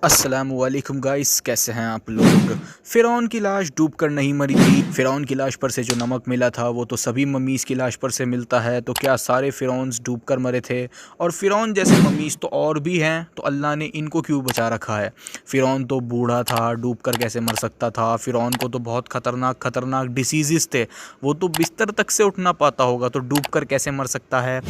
अस्सलामुअलैकुम गाइस, कैसे हैं आप लोग। फ़िरौन की लाश डूब कर नहीं मरी थी। फ़िरौन की लाश पर से जो नमक मिला था वो तो सभी मम्मीज़ की लाश पर से मिलता है। तो क्या सारे फ़िरौन्स डूब कर मरे थे? और फ़िरौन जैसे मम्मीज़ तो और भी हैं, तो अल्लाह ने इनको क्यों बचा रखा है? फ़िरौन तो बूढ़ा था, डूब कर कैसे मर सकता था? फ़िरौन को तो बहुत ख़तरनाक ख़तरनाक डिसीज़ेज़ थे, वो तो बिस्तर तक से उठ ना पाता होगा, तो डूब कर कैसे मर सकता है?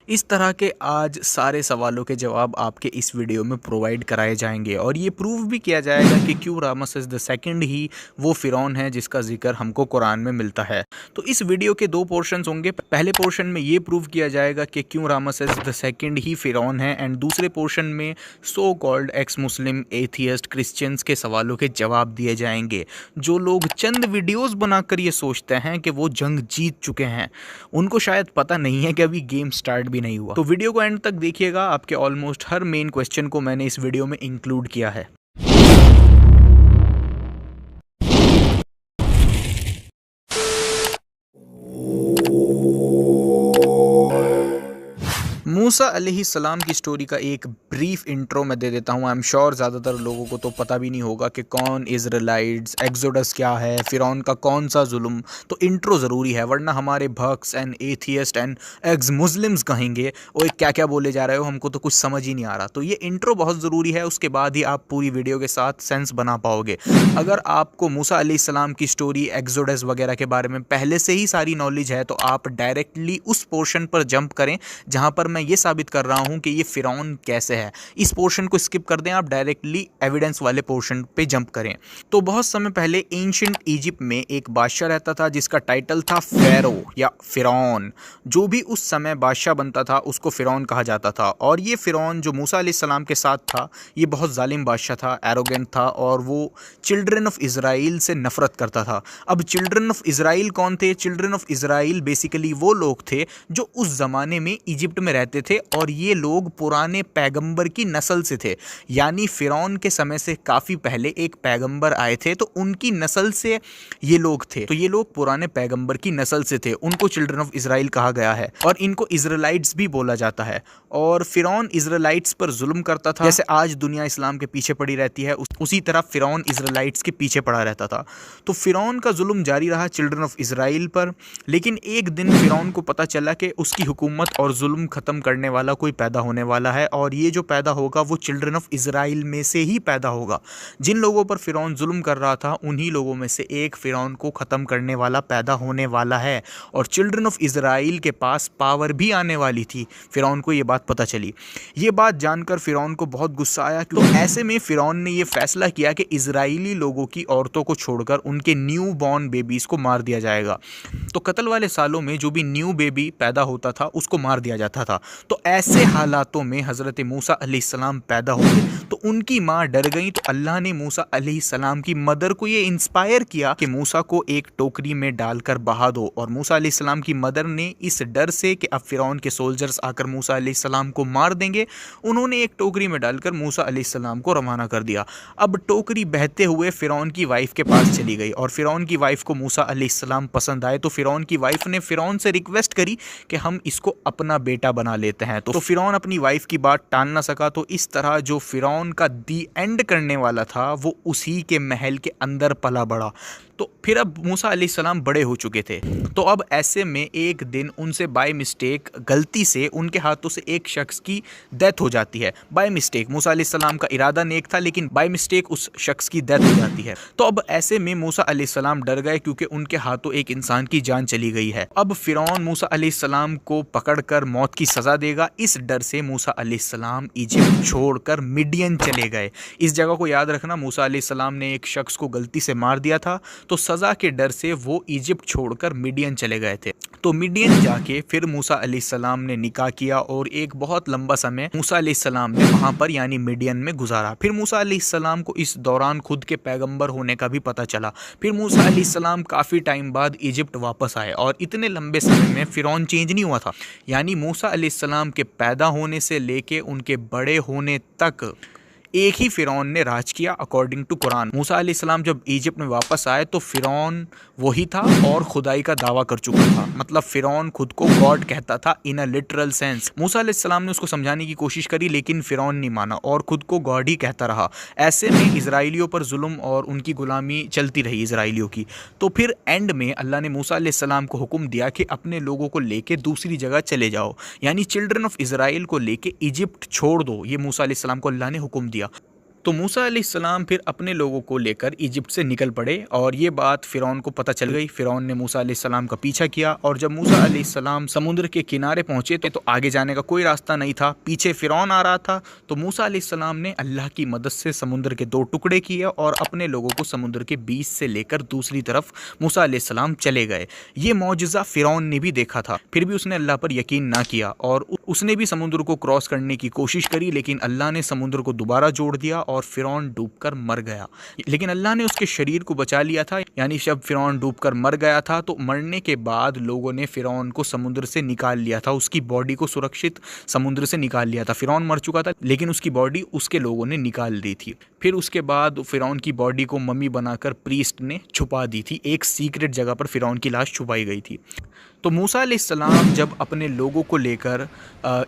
इस तरह के आज सारे सवालों के जवाब आपके इस वीडियो में प्रोवाइड कराए जाएंगे और ये प्रूव भी किया जाएगा कि क्यों रामसेस द सेकंड ही वो फ़िरौन है जिसका जिक्र हमको कुरान में मिलता है। तो इस वीडियो के दो पोर्शंस होंगे। पहले पोर्शन में ये प्रूव किया जाएगा कि क्यों रामसेस द सेकंड ही फ़िरौन है, एंड दूसरे पोर्शन में सो कॉल्ड एक्स मुस्लिम एथियस्ट क्रिश्चियंस के सवालों के जवाब दिए जाएंगे। जो लोग चंद वीडियोज़ बनाकर ये सोचते हैं कि वो जंग जीत चुके हैं, उनको शायद पता नहीं है कि अभी गेम स्टार्ट भी नहीं हुआ। तो वीडियो को एंड तक देखिएगा, आपके ऑलमोस्ट हर मेन क्वेश्चन को मैंने इस वीडियो में इंक्लूड किया है। मूसा अलैहिस्सलाम की स्टोरी का एक ब्रीफ इंट्रो मैं दे देता हूँ। आई एम श्योर ज़्यादातर लोगों को तो पता भी नहीं होगा कि कौन इज़राइलिट्स, एक्सोडस क्या है, फ़िरौन का कौन सा जुल्म। तो इंट्रो ज़रूरी है, वरना हमारे भक्स and atheist and ex Muslims कहेंगे वो क्या क्या बोले जा रहे हो, हमको तो कुछ समझ ही नहीं आ रहा। तो ये इंट्रो बहुत ज़रूरी है, उसके बाद ही आप पूरी वीडियो के साथ सेंस बना पाओगे। अगर आपको मूसा अलैहिस्सलाम की स्टोरी, एक्सोडस वगैरह के बारे में पहले से ही सारी नॉलेज है, तो आप डायरेक्टली उस पोर्शन पर जंप करें जहाँ पर मैं ये साबित कर रहा हूं कि ये फ़िरौन कैसे है। इस पोर्शन को स्किप कर दें, आप डायरेक्टली एविडेंस वाले पोर्शन पे जंप करें। तो बहुत समय पहले एंशिएंट इजिप्ट में एक बादशाह रहता था जिसका टाइटल था फ़ेरो या फ़िरौन। जो भी उस समय बादशाह बनता था उसको फ़िरौन कहा जाता था। और ये फ़िरौन जो मूसा अलैहिस्सलाम के साथ था, ये बहुत जालिम बादशाह था, एरोगेंट था, और वो चिल्ड्रन ऑफ इज़राइल से नफरत करता था। अब चिल्ड्रन ऑफ इज़राइल कौन थे? चिल्ड्रन ऑफ इज़राइल बेसिकली वो लोग थे जो उस ज़माने में इजिप्ट में रहते थे, और ये लोग पुराने पैगंबर की नस्ल से थे। यानी फ़िरौन के समय से काफ़ी पहले एक पैगंबर आए थे, तो उनकी नस्ल से ये लोग थे। तो ये लोग पुराने पैगंबर की नस्ल से थे, उनको चिल्ड्रन ऑफ इज़राइल कहा गया है, और इनको इज़राइलाइट्स भी बोला जाता है। और फ़िरौन इज़राइलाइट्स पर जुल्म करता था। जैसे आज दुनिया इस्लाम के पीछे पड़ी रहती है, उसी तरह फ़िरौन इज़राइलाइट्स के पीछे पड़ा रहता था। तो फ़िरौन का जुल्म जारी रहा चिल्ड्रन ऑफ इज़राइल पर। लेकिन एक दिन फ़िरौन को पता चला कि उसकी हुकूमत और जुल्म ख़त्म करने वाला कोई पैदा होने वाला है, और ये जो पैदा होगा वो चिल्ड्रन ऑफ इज़राइल में से ही पैदा होगा। जिन लोगों पर फ़िरौन जुल्म कर रहा था, उन्हीं लोगों में से एक फ़िरौन को ख़त्म करने वाला पैदा होने वाला है, और चिल्ड्रन ऑफ इज़राइल के पास पावर भी आने वाली थी। फ़िरौन को ये बात पता चली। ये बात जानकर फ़िरौन को बहुत गुस्सा आया। तो ऐसे में फ़िरौन ने ये फैसला किया कि इज़राइली लोगों की औरतों को छोड़कर उनके न्यू बॉर्न बेबीज़ को मार दिया जाएगा। तो कत्ल वाले सालों में जो भी न्यू बेबी पैदा होता था उसको मार दिया जाता था। तो ऐसे हालातों में हज़रत मूसा अलैहिस्सलाम पैदा हुए, तो उनकी माँ डर गई। तो अल्लाह ने मूसा अलैहिस्सलाम की मदर को ये इंस्पायर किया कि मूसा को एक टोकरी में डालकर बहा दो। और मूसा अलैहिस्सलाम की मदर ने इस डर से कि अब फ़िरौन के सोल्जर्स आकर मूसा अलैहिस्सलाम को मार देंगे, उन्होंने एक टोकरी में डालकर मूसा अलैहिस्सलाम को रवाना कर दिया। अब टोकरी बहते हुए फ़िरौन की वाइफ के पास चली गई, और फ़िरौन की वाइफ को मूसा अलैहिस्सलाम पसंद आए। तो फ़िरौन की वाइफ ने फ़िरौन से रिक्वेस्ट करी कि हम इसको अपना बेटा बना लेते हैं। तो फ़िरौन अपनी वाइफ की बात टाल ना सका। तो इस तरह जो फ़िरौन का दी एंड करने वाला था वो उसी के महल के अंदर पला बढ़ा। तो फिर अब मूसा अलैहिस्सलाम बड़े हो चुके थे। तो अब ऐसे में एक दिन उनसे बाय मिस्टेक, गलती से उनके हाथों से एक शख्स की डेथ हो जाती है। बाय मिस्टेक, मूसा अलैहिस्सलाम का इरादा नेक था, लेकिन बाय मिस्टेक उस शख्स की डेथ हो जाती है। तो अब ऐसे में मूसा अलैहिस्सलाम डर गए, क्योंकि उनके हाथों एक इंसान की जान चली गई है। अब फ़िरौन मूसा अलैहिस्सलाम को पकड़कर मौत की सज़ा देगा। इस डर से मूसा अलैहिस्सलाम इजिप्ट छोड़कर मिडियन चले गए। इस जगह को याद रखना, मूसा अलैहिस्सलाम ने एक शख्स को गलती से मार दिया था, तो सज़ा के डर से वो इजिप्ट छोड़कर मिडियन चले गए थे। तो मिडियन जाके फिर मूसा अलैहिस्सलाम ने निकाह किया, और एक बहुत लंबा समय मूसा अलैहिस्सलाम ने वहाँ पर यानी मिडियन में गुजारा। फिर मूसा अलैहिस्सलाम को इस दौरान खुद के पैगंबर होने का भी पता चला। फिर मूसा अलैहिस्सलाम काफ़ी टाइम बाद इजिप्ट वापस आए, और इतने लंबे समय में फ़िरौन चेंज नहीं हुआ था। यानी मूसा अलैहिस्सलाम के पैदा होने से लेके उनके बड़े होने तक एक ही फ़िरौन ने राज किया अकॉर्डिंग टू कुरान। मूसा अलैहिस्सलाम जब इजिप्ट में वापस आए तो फ़िरौन वही था और खुदाई का दावा कर चुका था। मतलब फ़िरौन खुद को गॉड कहता था इन अ लिटरल सेंस। मूसा अलैहिस्सलाम ने उसको समझाने की कोशिश करी लेकिन फ़िरौन नहीं माना और खुद को गॉड ही कहता रहा। ऐसे में इजराइलियों पर जुल्म और उनकी गुलामी चलती रही इजराइलियों की। तो फिर एंड में अल्लाह ने मूसा अलैहिस्सलाम को हुक्म दिया कि अपने लोगों को लेके दूसरी जगह चले जाओ, यानी चिल्ड्रन ऑफ इजराइल को लेके इजिप्ट छोड़ दो। ये मूसा अलैहिस्सलाम को अल्लाह ने हुक्म दिया। तो मूसा अलैहिस्सलाम फिर अपने लोगों को लेकर इजिप्ट से निकल पड़े और ये बात फ़िरौन को पता चल गई। फ़िरौन ने मूसा अलैहिस्सलाम का पीछा किया और जब मूसा अलैहिस्सलाम समुद्र के किनारे पहुंचे तो आगे जाने का कोई रास्ता नहीं था, पीछे फ़िरौन आ रहा था। तो मूसा अलैहिस्सलाम ने अल्लाह की मदद से समुद्र के 2 टुकड़े किए और अपने लोगों को समुद्र के बीच से लेकर दूसरी तरफ मूसा अलैहिस्सलाम चले गए। ये मौजज़ा फ़िरौन ने भी देखा था, फिर भी उसने अल्लाह पर यकीन ना किया और उसने भी समुद्र को क्रॉस करने की कोशिश करी, लेकिन अल्लाह ने समुद्र को दोबारा जोड़ दिया और फ़िरौन डूबकर मर गया। लेकिन अल्लाह ने उसके शरीर को बचा लिया था, यानी जब फ़िरौन डूबकर मर गया था तो मरने के बाद लोगों ने फ़िरौन को समुद्र से निकाल लिया था, उसकी बॉडी को सुरक्षित समुद्र से निकाल लिया था। फ़िरौन मर चुका था लेकिन उसकी बॉडी उसके लोगों ने निकाल दी थी। फिर उसके बाद फ़िरौन की बॉडी को मम्मी बनाकर प्रीस्ट ने छुपा दी थी। एक सीक्रेट जगह पर फ़िरौन की लाश छुपाई गई थी। तो मूसा अलैहिस्सलाम जब अपने लोगों को लेकर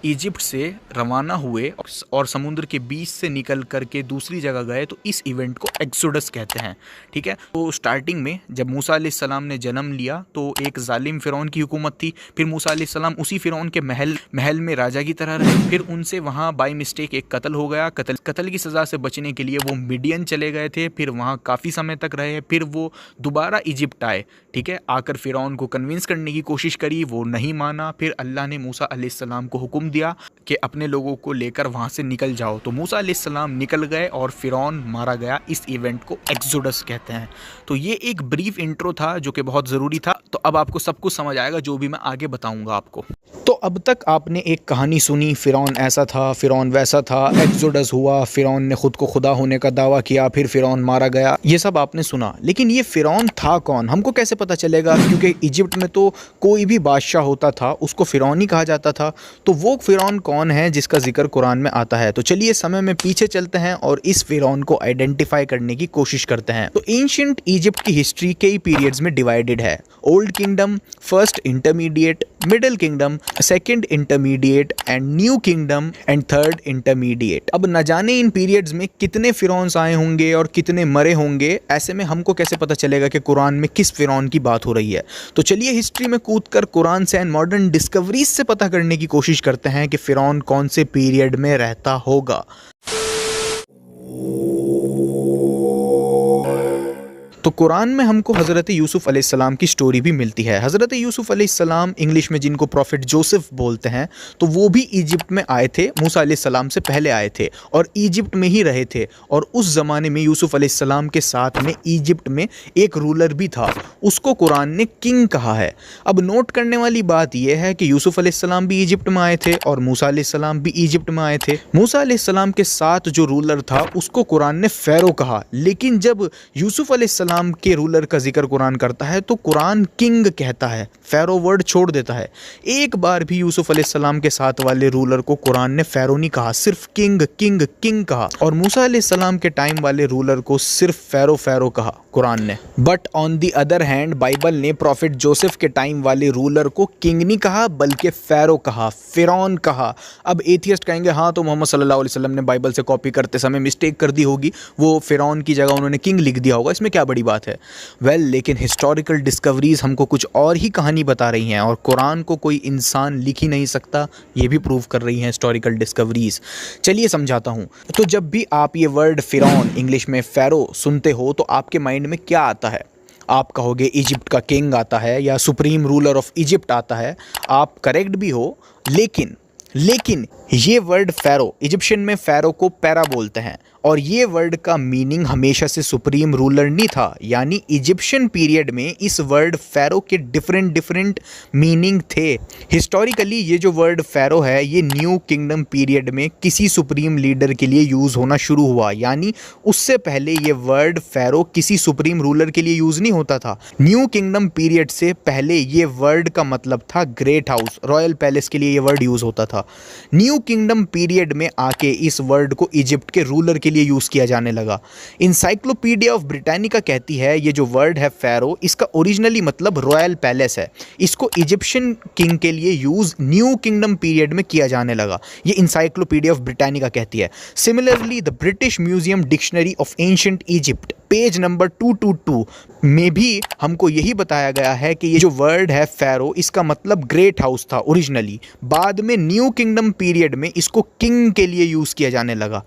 इजिप्ट से रवाना हुए और समुद्र के बीच से निकल करके दूसरी जगह गए तो इस इवेंट को एक्सोडस कहते हैं। ठीक है, तो स्टार्टिंग में जब मूसा अलैहिस्सलाम ने जन्म लिया तो एक जालिम फ़िरौन की हुकूमत थी। फिर मूसा अलैहिस्सलाम उसी फ़िरौन के महल में राजा की तरह रहे। फिर उनसे वहाँ बाई मिस्टेक एक कत्ल हो गया। कत्ल की सज़ा से बचने के लिए वो मिडियन चले गए थे, फिर वहाँ काफ़ी समय तक रहे। फिर वो दोबारा इजिप्ट आए। ठीक है, आकर फ़िरौन को कन्विंस करने की कोशिश करी, वो नहीं माना। फिर अल्लाह ने मूसा अलैहिस्सलाम को हुक्म दिया कि अपने लोगों को लेकर वहाँ से निकल जाओ। तो मूसा अलैहिस्सलाम निकल गए और फ़िरौन मारा गया। इस इवेंट को एक्सोडस कहते हैं। तो ये एक ब्रीफ इंट्रो था जो कि बहुत ज़रूरी था। तो अब आपको सब कुछ समझ आएगा जो भी मैं आगे बताऊँगा आपको। तो अब तक आपने एक कहानी सुनी, फ़िरौन ऐसा था, फ़िरौन वैसा था, एक्सोडस हुआ, फ़िरौन ने खुद को खुदा होने का दावा किया, फिर फ़िरौन मारा गया, ये सब आपने सुना। लेकिन ये फ़िरौन था कौन, हमको कैसे पता चलेगा? क्योंकि इजिप्ट में तो कोई भी बादशाह होता था उसको फ़िरौन ही कहा जाता था। तो वो फ़िरौन कौन है जिसका जिक्र कुरान में आता है? तो चलिए समय में पीछे चलते हैं और इस फ़िरौन को आइडेंटिफाई करने की कोशिश करते हैं। तो एंशिएंट इजिप्ट की हिस्ट्री कई पीरियड्स में डिवाइडेड है। Old kingdom, first intermediate, middle kingdom, second intermediate and new kingdom and third intermediate. अब न जाने इन पीरियड्स में कितने फ़िरौन्स आए होंगे और कितने मरे होंगे। ऐसे में हमको कैसे पता चलेगा कि कुरान में किस फ़िरौन की बात हो रही है? तो चलिए हिस्ट्री में कूदकर कुरान से एंड मॉडर्न डिस्कवरीज से पता करने की कोशिश करते हैं कि फ़िरौन कौन से पीरियड में रहता होगा। तो कुरान में हमको हज़रत यूसुफ़ अलैहिस्सलाम की स्टोरी भी मिलती है। हज़रत यूसुफ़ अलैहिस्सलाम इंग्लिश में जिनको प्रॉफिट जोसेफ बोलते हैं, तो वो भी इजिप्ट में आए थे, मूसा अलैहिस्सलाम से पहले आए थे और इजिप्ट में ही रहे थे। और उस ज़माने में यूसुफ़ अलैहिस्सलाम के साथ में इजिप्ट में एक रूलर भी था, उसको कुरान ने किंग कहा है। अब नोट करने वाली बात यह है कि यूसुफ़ अलैहिस्सलाम भी इजिप्ट में आए थे और मूसा अलैहिस्सलाम भी इजिप्ट में आए थे। मूसा अलैहिस्सलाम के साथ जो रूलर था उसको कुरान ने फ़ैरो कहा, लेकिन जब यूसुफ़ अलैहिस्सलाम के रूलर का जिक्र कुरान करता है तो कुरान किंग कहता है, फ़ैरो वर्ड छोड़ देता है। एक बार भी यूसुफ़ अलैहिस्सलाम के साथ वाले रूलर को कुरान ने फ़ैरो नहीं कहा, सिर्फ किंग किंग किंग कहा। और मूसा अलैहिस्सलाम के टाइम वाले रूलर को सिर्फ फ़ैरो फ़ैरो कहा कुरान ने। But on the other hand Bible ने प्रॉफिट जोसेफ के टाइम वाले रूलर को किंग नहीं कहा बल्कि फ़ैरो कहा, फ़िरौन कहा। अब एथियस्ट कहेंगे हाँ तो मोहम्मद सल्लल्लाहु अलैहि वसल्लम ने बाइबल से कॉपी करते समय मिस्टेक कर दी होगी, वो फ़िरौन की जगह उन्होंने किंग लिख दिया होगा, इसमें क्या बड़ी बात है? वेल, लेकिन हिस्टोरिकल डिस्कवरीज हमको कुछ और ही कहानी बता रही हैं और कुरान को कोई इंसान लिख ही नहीं सकता, ये भी प्रूव कर रही हैं हिस्टोरिकल डिस्कवरीज। चलिए समझाता हूँ। तो जब भी आप ये वर्ड फ़िरौन, इंग्लिश में फ़ैरो, सुनते हो तो आपके माइंड में क्या आता है? आप कहोगे इजिप्ट का किंग आता है या सुप्रीम रूलर ऑफ इजिप्ट आता है। आप करेक्ट भी हो, लेकिन ये वर्ड फ़ैरो, इजिप्शियन में फ़ैरो को पैरा बोलते हैं और ये वर्ड का मीनिंग हमेशा से सुप्रीम रूलर नहीं था। यानी इजिप्शियन पीरियड में इस वर्ड फ़ैरो के डिफरेंट मीनिंग थे। हिस्टोरिकली ये जो वर्ड फ़ैरो है ये न्यू किंगडम पीरियड में किसी सुप्रीम लीडर के लिए यूज़ होना शुरू हुआ, यानी उससे पहले ये वर्ड फ़ैरो किसी सुप्रीम रूलर के लिए यूज़ नहीं होता था। न्यू किंगडम पीरियड से पहले ये वर्ड का मतलब था ग्रेट हाउस, रॉयल पैलेस के लिए ये वर्ड यूज़ होता था। लगा। न्यू किंगडम पीरियड में आके इस वर्ड को इजिप्ट के रूलर के लिए यूज़ किया जाने लगा। इंसाइक्लोपीडिया ऑफ ब्रिटानिका कहती है ये जो वर्ड है फ़ैरो, इसका ओरिजिनली मतलब रॉयल पैलेस है। इसको इजिप्शियन किंग के लिए यूज़ न्यू किंगडम पीरियड में किया जाने लगा, ये इंसाइक्लोपीडिया ऑफ ब्रिटानिका कहती है। Similarly the British museum dictionary of ancient Egypt page number 222 में भी हमको यही बताया गया है कि ये जो वर्ड है फ़ैरो, इसका मतलब ग्रेट हाउस था ओरिजिनली। बाद में न्यू किंगडम पीरियड में इसको किंग के लिए यूज़ किया जाने लगा।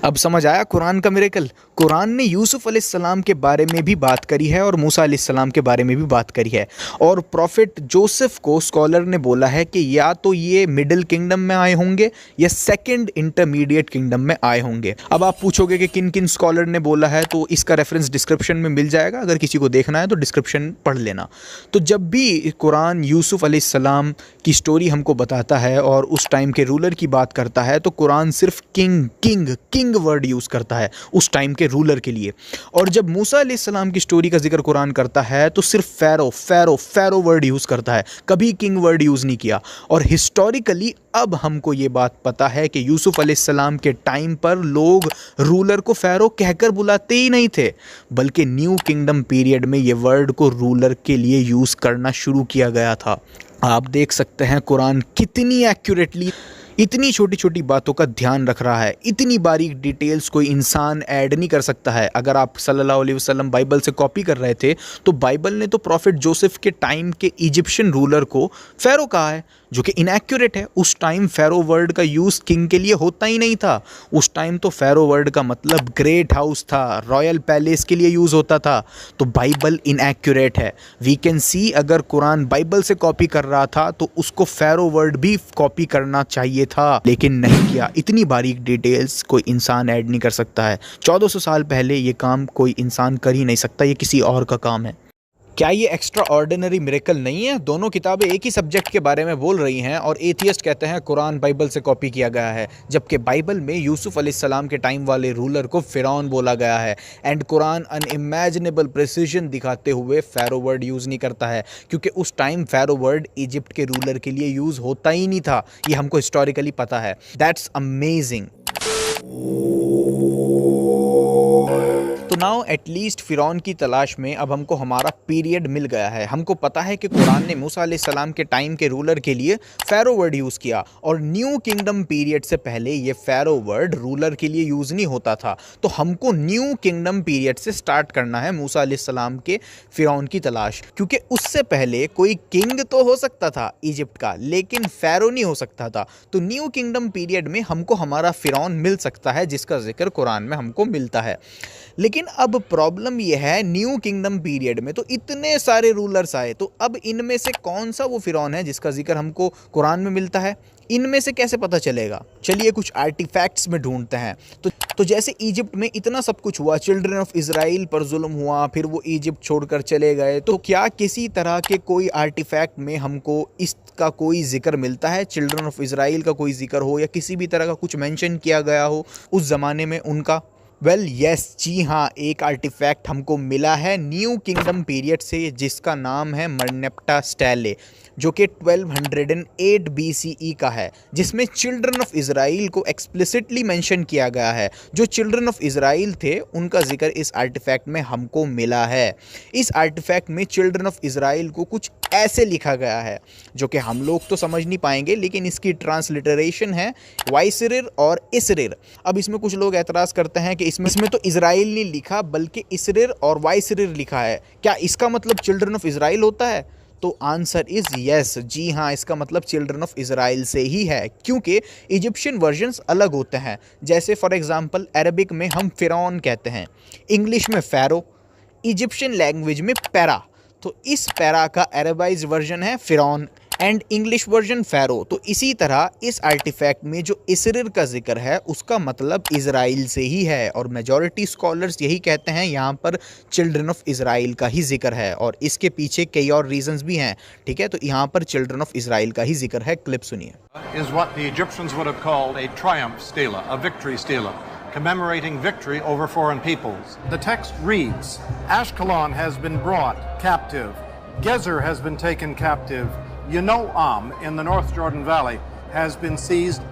अब समझ आया कुरान का मिरेकल। कुरान ने यूसुफ अलैहिस्सलाम के बारे में भी बात करी है और मूसा अलैहिस्सलाम के बारे में भी बात करी है, और प्रॉफिट जोसेफ को स्कॉलर ने बोला है कि या तो ये मिडिल किंगडम में आए होंगे या सेकंड इंटरमीडिएट किंगडम में आए होंगे। अब आप पूछोगे कि किन किन स्कॉलर ने बोला है, तो इसका रेफरेंस डिस्क्रिप्शन में मिल जाएगा, अगर किसी को देखना है तो डिस्क्रिप्शन पढ़ लेना। तो जब भी कुरान यूसुफ अलैहिस्सलाम की स्टोरी हमको बताता है और उस टाइम के रूलर की बात करता है, तो कुरान सिर्फ king king king word use करता है उस टाइम के रूलर के लिए। और जब मूसा अलैहिस्सलाम की स्टोरी का जिक्र कुरान करता है तो सिर्फ pharaoh pharaoh pharaoh word use करता है, कभी किंग वर्ड यूज़ नहीं किया। और हिस्टोरिकली अब हमको ये बात पता है कि यूसुफ अलैहिस्सलाम के टाइम पर लोग रूलर को फ़ैरो कहकर बुलाते ही नहीं थे, बल्कि न्यू किंगडम पीरियड में ये वर्ड को रूलर के लिए यूज़ करना शुरू किया गया था। आप देख सकते हैं कुरान कितनी एक्यूरेटली इतनी छोटी छोटी बातों का ध्यान रख रहा है। इतनी बारीक डिटेल्स कोई इंसान ऐड नहीं कर सकता है। अगर आप सल्लल्लाहु अलैहि वसल्लम बाइबल से कॉपी कर रहे थे, तो बाइबल ने तो प्रॉफिट जोसेफ के टाइम के इजिप्शियन रूलर को फ़ैरो कहा है, जो कि इनएक्यूरेट है। उस टाइम फ़ैरो वर्ड का यूज़ किंग के लिए होता ही नहीं था। उस टाइम तो फ़ैरो वर्ड का मतलब ग्रेट हाउस था, रॉयल पैलेस के लिए यूज़ होता था। तो बाइबल इनएक्यूरेट है। वी कैन सी अगर कुरान बाइबल से कॉपी कर रहा था तो उसको फ़ैरो वर्ड भी कॉपी करना चाहिए था, लेकिन नहीं किया। इतनी बारीक डिटेल्स कोई इंसान ऐड नहीं कर सकता है। 1400 साल पहले ये काम कोई इंसान कर ही नहीं सकता, ये किसी और का काम है। क्या ये एक्स्ट्रा ऑर्डिनरी मिरेकल नहीं है? दोनों किताबें एक ही सब्जेक्ट के बारे में बोल रही हैं और एथियस्ट कहते हैं कुरान बाइबल से कॉपी किया गया है, जबकि बाइबल में यूसुफ अलैहिस्सलाम के टाइम वाले रूलर को फ़िरौन बोला गया है। एंड कुरान अनइमेजिनेबल प्रिसीजन दिखाते हुए फ़ैरो वर्ड यूज़ नहीं करता है, क्योंकि उस टाइम फ़ैरो वर्ड इजिप्ट के रूलर के लिए यूज़ होता ही नहीं था। ये हमको हिस्टोरिकली पता है। That's amazing. तो नाउ एटलीस्ट फ़िरौन की तलाश में अब हमको हमारा पीरियड मिल गया है। हमको पता है कि कुरान ने मूसा अलैहिस्सलाम के टाइम के रूलर के लिए फ़ैरो वर्ड यूज़ किया, और न्यू किंगडम पीरियड से पहले ये फ़ैरो वर्ड रूलर के लिए यूज़ नहीं होता था। तो हमको न्यू किंगडम पीरियड से स्टार्ट करना है मूसा अलैहिस्सलाम के फ़िरौन की तलाश, क्योंकि उससे पहले कोई किंग तो हो सकता था इजिप्ट का, लेकिन फ़ैरो नहीं हो सकता था। तो न्यू किंगडम पीरियड में हमको हमारा फ़िरौन मिल सकता है, जिसका जिक्र कुरान में हमको मिलता है। लेकिन अब प्रॉब्लम यह है, न्यू किंगडम पीरियड में तो इतने सारे रूलर्स आए, तो अब इनमें से कौन सा वो फ़िरौन है जिसका जिक्र हमको कुरान में मिलता है? इनमें से कैसे पता चलेगा? चलिए कुछ आर्टिफैक्ट्स में ढूंढते हैं। तो जैसे इजिप्ट में इतना सब कुछ हुआ, चिल्ड्रन ऑफ इज़राइल पर जुल्म हुआ, फिर वो इजिप्ट छोड़कर चले गए, तो क्या किसी तरह के कोई आर्टिफैक्ट में हमको इसका कोई जिक्र मिलता है? चिल्ड्रन ऑफ इज़राइल का कोई जिक्र हो या किसी भी तरह का कुछ मेंशन किया गया हो उस ज़माने में उनका? वेल यस, जी हाँ, एक आर्टिफैक्ट हमको मिला है न्यू किंगडम पीरियड से, जिसका नाम है मरनेप्टा स्टेले, जो कि 1208 BCE का है, जिसमें चिल्ड्रन ऑफ इज़राइल को एक्सप्लिसिटली मेंशन किया गया है। जो चिल्ड्रन ऑफ इज़राइल थे उनका जिक्र इस आर्टिफैक्ट में हमको मिला है। इस आर्टिफैक्ट में चिल्ड्रन ऑफ इज़राइल को कुछ ऐसे लिखा गया है, जो कि हम लोग तो समझ नहीं पाएंगे, लेकिन इसकी ट्रांसलिटरेशन है वाइसरिर और इसरिर। अब इसमें कुछ लोग एतराज़ करते हैं कि इसमें तो इज़राइल नहीं लिखा बल्कि इसरिर और वाइसरिर लिखा है। क्या इसका मतलब चिल्ड्रन ऑफ इज़राइल होता है? तो आंसर इज़ यस, जी हाँ, इसका मतलब चिल्ड्रन ऑफ इज़राइल से ही है, क्योंकि इजिप्शियन वर्जन्स अलग होते हैं। जैसे फॉर एग्जांपल अरबिक में हम फ़िरौन कहते हैं, इंग्लिश में फ़ैरो, इजिप्शियन लैंग्वेज में पैरा। तो इस पैरा का अरबाइज वर्जन है फ़िरौन एंड इंग्लिश वर्जन फ़ैरो। तो इसी तरह इस आर्टिफैक्ट में जो इसरिर का जिक्र है उसका मतलब इज़राइल से ही है, और मेजॉरिटी स्कॉलर्स यही कहते हैं यहाँ पर चिल्ड्रन ऑफ इज़राइल का ही जिक्र है, और इसके पीछे कई और रीजंस भी हैं। ठीक है, तो यहाँ पर चिल्ड्रन ऑफ इज़राइल का ही जिक्र है। क्लिप सुनिए। Is what the Egyptians would have called a triumph stela, a victory stela, commemorating victory over foreign peoples. The text reads, Ashkelon has been brought captive, Gezer has been taken captive, Yanoam in the North Jordan Valley has been seized.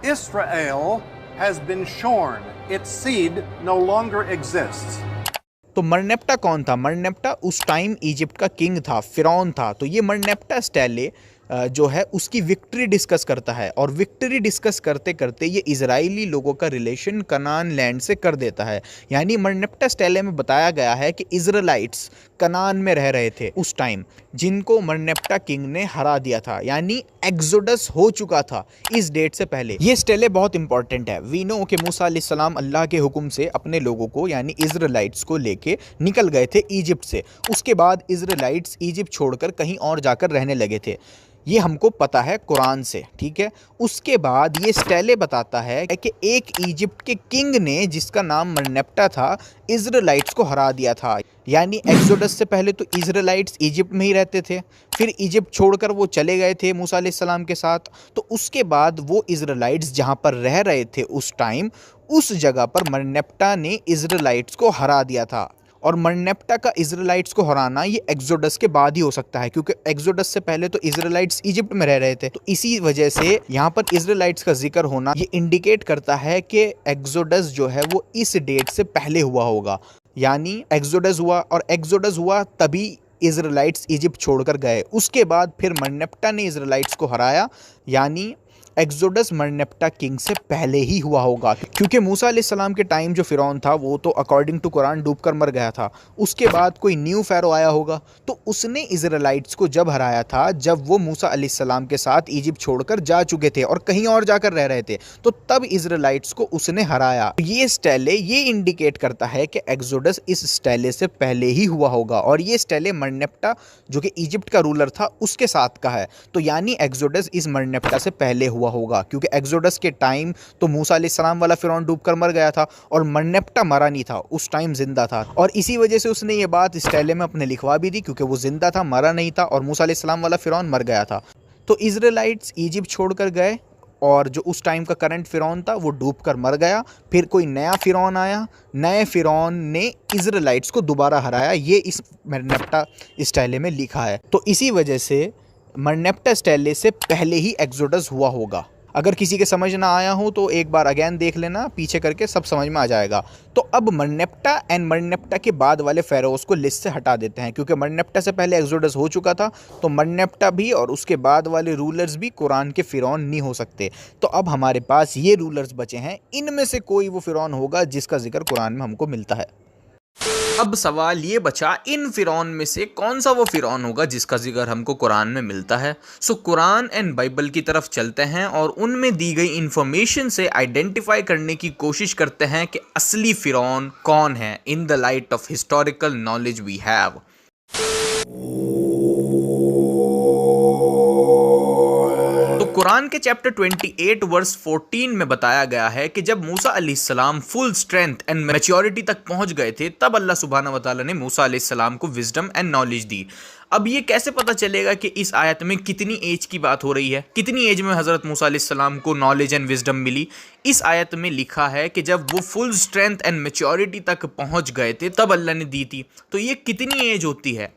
Israel has been shorn. Its seed no longer exists. तो मरनेप्टा कौन था? मरनेप्टा उस time Egypt का king था, फिरौन था। तो ये मरनेप्टा स्टेले जो है उसकी विक्ट्री डिस्कस करता है, और विक्ट्री डिस्कस करते करते ये इजराइली लोगों का रिलेशन कनान लैंड से कर देता है। यानी मरनेप्टा स्टेले में बताया गया है कि इजराइलाइट्स कनान में रह रहे थे उस टाइम, जिनको मरनेप्टा किंग ने हरा दिया था, यानी एक्सोडस हो चुका था इस डेट से पहले। ये स्टेले बहुत इंपॉर्टेंट है। वी नो कि मूसा अलैहिस्सलाम अल्लाह के हुक्म से अपने लोगों को यानी इजराइलाइट्स को लेके निकल गए थे इजिप्ट से। उसके बाद इजराइलाइट्स इजिप्ट छोड़कर कहीं और जाकर रहने लगे थे, ये हमको पता है कुरान से, ठीक है। उसके बाद ये स्टेले बताता है कि एक इजिप्ट के किंग ने, जिसका नाम मरनेप्टा था, इजराइलाइट्स को हरा दिया था। यानी एक्सोडस से पहले तो इजराइलाइट्स इजिप्ट में ही रहते थे, फिर इजिप्ट छोड़कर वो चले गए थे मूसा अलैहिस्सलाम के साथ। तो उसके बाद वो इजराइलाइट्स जहाँ पर रह रहे थे उस टाइम, उस जगह पर मरनेप्टा ने इजराइलाइट्स को हरा दिया था। और मरनेप्टा का इजराइलाइट्स को हराना ये एक्सोडस के बाद ही हो सकता है, क्योंकि एक्सोडस से पहले तो इजराइलाइट्स इजिप्ट में रह रहे थे। तो इसी वजह से यहाँ पर इजराइलाइट्स का जिक्र होना ये इंडिकेट करता है कि एक्सोडस जो है वो इस डेट से पहले हुआ होगा। यानी एक्सोडस हुआ, और एक्सोडस हुआ तभी इजराइलाइट्स इजिप्ट छोड़कर गए। उसके बाद फिर मरनेप्टा ने इजराइलाइट्स को हराया, यानी एक्सोडस मरनेप्टा किंग से पहले ही हुआ होगा। क्योंकि मूसा अलैहिस्सलाम के टाइम जो फिरौन था वो तो अकॉर्डिंग टू कुरान डूबकर मर गया था। उसके बाद कोई न्यू फ़ैरो आया होगा, तो उसने इजराइलाइट्स को जब हराया था जब वो मूसा अलैहिस्सलाम के साथ इजिप्ट छोड़कर जा चुके थे और कहीं और जाकर रह रहे थे, तो तब इजराइलाइट्स को उसने हराया। ये स्टेले ये इंडिकेट करता है कि एक्सोडस इस स्टेले से पहले ही हुआ होगा, और ये स्टेले मरनेप्टा जो कि इजिप्ट का रूलर था उसके साथ का है। तो यानी एक्सोडस इस मरनेप्टा से पहले हुआ होगा, क्योंकि एक्सोडस के टाइम तो मूसा अलैहिस्सलाम वाला फिरौन डूबकर मर गया था और मरनेप्टा मरा नहीं था, उस टाइम जिंदा था। और इसी वजह से उसने ये बात स्टेले में अपने लिखवा भी दी, क्योंकि वो जिंदा था, मरा नहीं था, और मूसा अलैहिस्सलाम वाला फिरौन मर गया था। तो इजराइलाइट्स इजिप्ट छोड़कर गए, और जो उस टाइम का करंट फिरौन था वो डूबकर मर गया। फिर कोई नया फिरौन आया, नए फिरौन ने इजराइलाइट्स को दोबारा हराया। ये इस मरनेप्टा स्टेले में लिखा है। तो इसी वजह से मरनेप्टा स्टेले से पहले ही एक्सोडस हुआ होगा। अगर किसी के समझ ना आया हो तो एक बार अगेन देख लेना, पीछे करके सब समझ में आ जाएगा। तो अब मरनेप्टा एंड मरनेप्टा के बाद वाले फेरोस को लिस्ट से हटा देते हैं, क्योंकि मरनेप्टा से पहले एक्सोडस हो चुका था। तो मरनेप्टा भी और उसके बाद वाले रूलर्स भी कुरान के फिरौन नहीं हो सकते। तो अब हमारे पास ये रूलर्स बचे हैं, इनमें से कोई वो फिरौन होगा जिसका जिक्र कुरान में हमको मिलता है। अब सवाल ये बचा, इन फिरौन में से कौन सा वो फिरौन होगा जिसका जिक्र हमको कुरान में मिलता है। सो कुरान एंड बाइबल की तरफ चलते हैं और उनमें दी गई इंफॉर्मेशन से आइडेंटिफाई करने की कोशिश करते हैं कि असली फिरौन कौन है in the light of historical knowledge we have. Quran के चैप्टर 28 वर्स 14 में बताया गया है कि जब मूसा अलैहिस्सलाम फुल स्ट्रेंथ एंड मैच्योरिटी तक पहुंच गए थे, तब अल्लाह सुब्हानहू व तआला ने मूसा अलैहिस्सलाम को विजडम एंड नॉलेज दी। अब ये कैसे पता चलेगा कि इस आयत में कितनी एज की बात हो रही है, कितनी एज में हज़रत मूसा अलैहिस्सलाम को नॉलेज एंड विजडम मिली? इस आयत में लिखा है कि जब वो फुल स्ट्रेंथ एंड मैच्योरिटी तक पहुंच गए थे तब अल्लाह ने दी थी। तो ये कितनी एज होती है?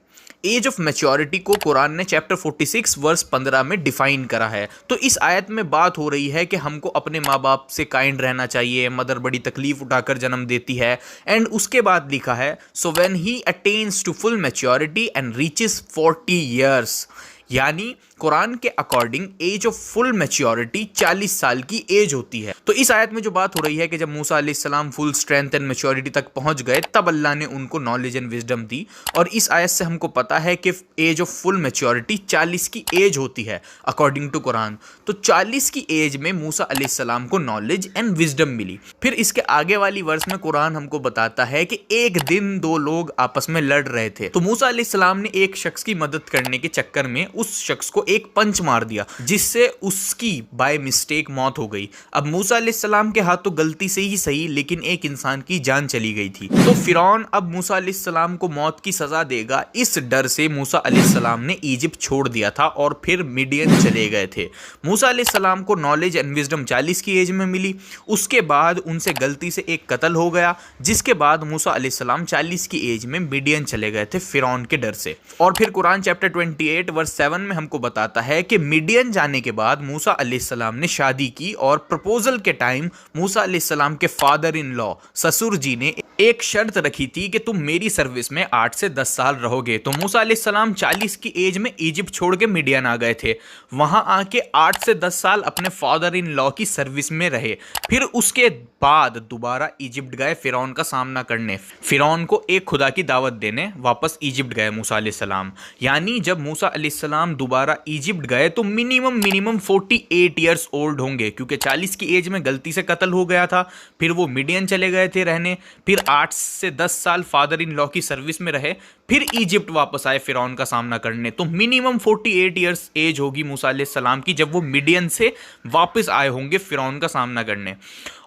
एज ऑफ मैच्योरिटी को कुरान ने चैप्टर 46 वर्स 15 में डिफाइन करा है। तो इस आयत में बात हो रही है कि हमको अपने माँ बाप से काइंड रहना चाहिए, मदर बड़ी तकलीफ उठाकर जन्म देती है। एंड उसके बाद लिखा है, so when he attains to full maturity and reaches 40 years, यानी कुरान के according age of full maturity 40 साल की एज होती है। तो इस आयत में जो बात हो रही है कि जब मूसा अलैहिस्सलाम फुल स्ट्रेंथ एंड मैच्योरिटी तक पहुंच गए तब अल्लाह ने उनको नॉलेज एंड विजडम दी, और इस आयत से हमको पता है कि एज ऑफ फुल मैच्योरिटी 40 की एज होती है अकॉर्डिंग टू कुरान। तो 40 की एज में मूसा अलैहिस्सलाम को नॉलेज एंड विजडम मिली। फिर इसके आगे वाली वर्स में कुरान हमको बताता है कि एक दिन दो लोग आपस में लड़ रहे थे, तो मूसा अलैहिस्सलाम ने एक शख्स की मदद करने के चक्कर में उस शख्स को एक पंच मार दिया, जिससे उसकी बाय मिस्टेक मौत हो गई। अब मूसा अलैहिस्सलाम के हाथ तो गलती से ही सही, लेकिन एक इंसान की जान चली गई थी। तो फिरौन अब मूसा अलैहिस्सलाम को मौत की सजा देगा, इस डर से मूसा अलैहिस्सलाम ने इजिप्ट छोड़ दिया था और फिर मिडियन चले गए थे। मूसा अलैहिस्सलाम को नॉलेज एंड विजडम 40 की एज में मिली। उसके बाद उनसे गलती से एक कत्ल हो गया, जिसके बाद मूसा अलैहिस्सलाम 40 की एज में मिडियन चले गए थे फिरौन के डर से। और फिर कुरान चैप्टर 28 वर्स 7 में हमको बताता है कि मिडियन जाने के बाद मूसा अलैहिस्सलाम ने शादी की और प्रपोजल के टाइम मूसा अलैहिस्सलाम के फादर इन लॉ ससुर जी ने एक शर्त रखी थी कि तुम मेरी सर्विस में 8 से 10 साल रहोगे। तो मूसा अलैहिस्सलाम 40 की एज में इजिप्ट छोड़ के मिडियन आ गए थे। वहां आके 8 से 10 साल अपने फादर इन लॉ की सर्विस में रहे। फिर उसके बाद दोबारा इजिप्ट गए फिरौन का सामना करने, फिरौन को एक खुदा की दावत देने वापस इजिप्ट गए मूसा अलैहिस्सलाम। यानी जब मूसा अलैहिस्सलाम दोबारा इजिप्ट गए तो मिनिमम 48 ईयर्स ओल्ड होंगे, क्योंकि 40 की एज में गलती से कत्ल हो गया था। फिर वो मिडियन चले गए थे रहने, फिर 8 से 10 साल फादर इन लॉ की सर्विस में रहे, फिर इजिप्ट वापस आए फिरौन का सामना करने। तो मिनिमम 48 ईयर्स एज होगी मूसा अलैहिस्सलाम की जब वो मिडियन से वापस आए होंगे फिरौन का सामना करने।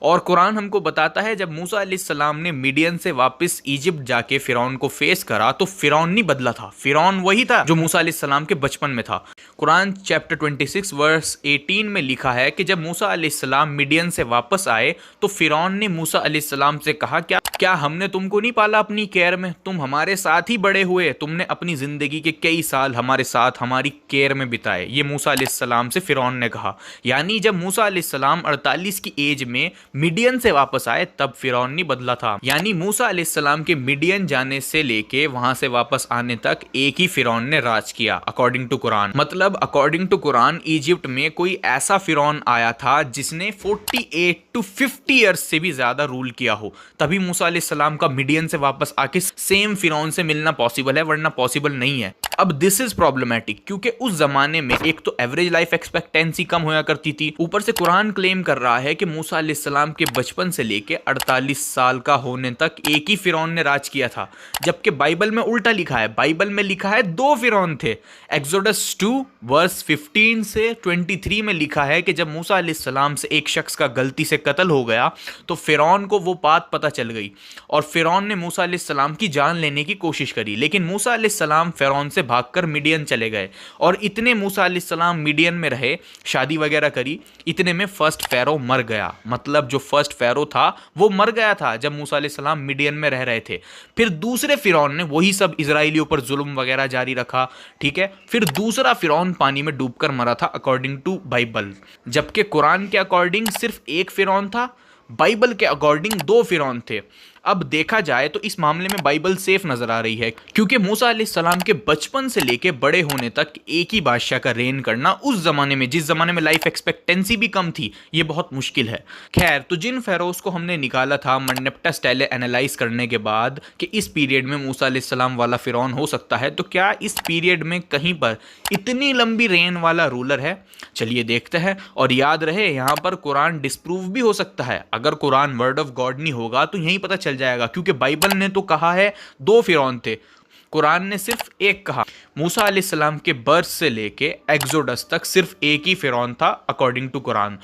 और कुरान हमको बताता है जब मूसा अलैहिस्सलाम ने मिडियन से वापस इजिप्ट जाके फिरौन को फेस करा तो फिरौन नहीं बदला था, फिरौन वही था जो मूसा अलैहिस्सलाम के बचपन में था। कुरान चैप्टर 26 वर्स 18 में लिखा है कि जब मूसा अलैहिस्सलाम मिडियन से वापस आए तो फिरौन ने मूसा अलैहिस्सलाम से कहा, क्या हमने तुमको नहीं पाला अपनी केयर में? तुम हमारे साथ ही बड़े हुए, तुमने अपनी जिंदगी के कई साल हमारे साथ हमारी केयर में बिताए। ये मूसा अलैहिस्सलाम से फिरौन ने कहा। यानी जब मूसा अलैहिस्सलाम 48 की एज में मिडियन से वापस आए तब फिरौन नहीं बदला था। यानी मूसा अलैहिस्सलाम के मिडियन जाने से लेके वहां से वापस आने तक एक ही फिरौन ने राज किया अकॉर्डिंग टू कुरान। मतलब अकॉर्डिंग टू कुरान इजिप्ट में कोई ऐसा फिरौन आया था जिसने 48 to 50 ईयर्स से भी ज्यादा रूल किया हो, तभी मूसा अलैहिस्सलाम का मिडियन से वापस आके सेम फिरौन से मिलना पॉसिबल है, वरना पॉसिबल नहीं है। अब दिस इज प्रॉब्लमैटिक क्योंकि उस जमाने में एक तो एवरेज लाइफ एक्सपेक्टेंसी कम होया करती थी, ऊपर से कुरान क्लेम कर रहा है कि मूसा अलैहिस्सलाम के बचपन से लेके 48 साल का होने तक एक ही फिरौन ने राज किया था। जबकि बाइबल में उल्टा लिखा है, बाइबल में लिखा है 2 फिरौन थे। एक्सोडस 2 वर्स 15 से 23 में लिखा है कि जब मूसा अलैहिस्सलाम से एक शख्स का गलती से कत्ल हो गया तो फिरौन को वो बात पता चल गई और फिरौन ने मूसा अलैहिस्सलाम की जान लेने की कोशिश करी, लेकिन मूसा अलैहिस्सलाम फिरौन से भागकर मिडियन चले गए। और इतने मूसा अलैहिस्सलाम मिडियन में रहे, शादी वगैरह करी, इतने में फर्स्ट फेरो मर गया। मतलब जो फर्स्ट फेरो था वो मर गया था जब मूसा अलैहिस्सलाम मिडियन में रह रहे थे। फिर दूसरे फिरौन ने वही सब इजराइलियों पर जुल्म वगैरह जारी रखा, ठीक है। फिर दूसरा फिरौन पानी में डूबकर मरा था अकॉर्डिंग टू बाइबल, जबकि कुरान के अकॉर्डिंग सिर्फ एक फिरौन था, बाइबल के अकॉर्डिंग 2 फिरौन थे। अब देखा जाए तो इस मामले में बाइबल सेफ नजर आ रही है क्योंकि मूसा अलैहिस्सलाम के बचपन से लेके बड़े होने तक एक ही बादशाह का रेन करना उस जमाने में, जिस जमाने में लाइफ एक्सपेक्टेंसी भी कम थी, ये बहुत मुश्किल है। खैर, तो जिन फेरोज को हमने निकाला था मन्नेप्टा स्टाइल एनालाइज करने के बाद कि इस पीरियड में मूसा अलैहिस्सलाम वाला फिरौन हो सकता है, तो क्या इस पीरियड में कहीं पर इतनी लंबी रेन वाला रूलर है? चलिए देखते हैं। और याद रहे, यहाँ पर कुरान डिस्प्रूव भी हो सकता है। अगर कुरान वर्ड ऑफ गॉड नहीं होगा तो यहीं पता चल जाएगा, क्योंकि बाइबल ने तो कहा है 2 फिरौन थे, कुरान ने सिर्फ एक कहा। मूसा अलैहिस्सलाम के बर्थ से लेके एक्सोडस तक सिर्फ एक ही फिरौन था अकॉर्डिंग टू कुरान।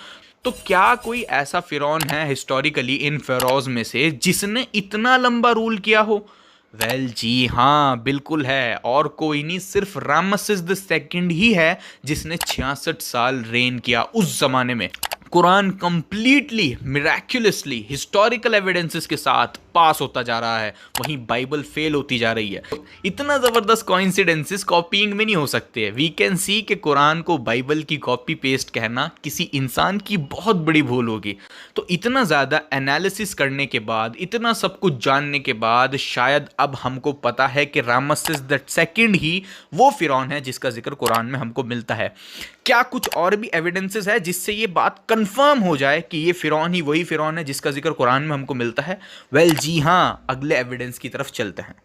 तो क्या कोई ऐसा फिरौन है हिस्टोरिकली इन फेरोज में से जिसने इतना लंबा रूल किया हो? वेल जी हाँ, बिल्कुल है, और कोई नहीं, सिर्फ रामसेस द सेकंड ही है जिसने 66 साल रेन किया उस जमाने में। कुरान कंप्लीटली मिराक्युलसली हिस्टोरिकल एविडेंसेस के साथ पास होता जा रहा है, वहीं बाइबल फेल होती जा रही है। इतना जबरदस्त कोइंसिडेंसेस कॉपीइंग में नहीं हो सकते। वी कैन सी कि कुरान को बाइबल की कॉपी पेस्ट कहना किसी इंसान की बहुत बड़ी भूल होगी। तो इतना ज़्यादा एनालिसिस करने के बाद, इतना सब कुछ जानने के बाद, शायद अब हमको पता है कि रामसेस द सेकंड ही वो फिरौन है जिसका जिक्र कुरान में हमको मिलता है। क्या कुछ और भी एविडेंसेस है जिससे ये बात कंफर्म हो जाए कि ये फिरौन ही वही फिरौन है जिसका जिक्र कुरान में हमको मिलता है? वेल जी हाँ, अगले एविडेंस की तरफ चलते हैं।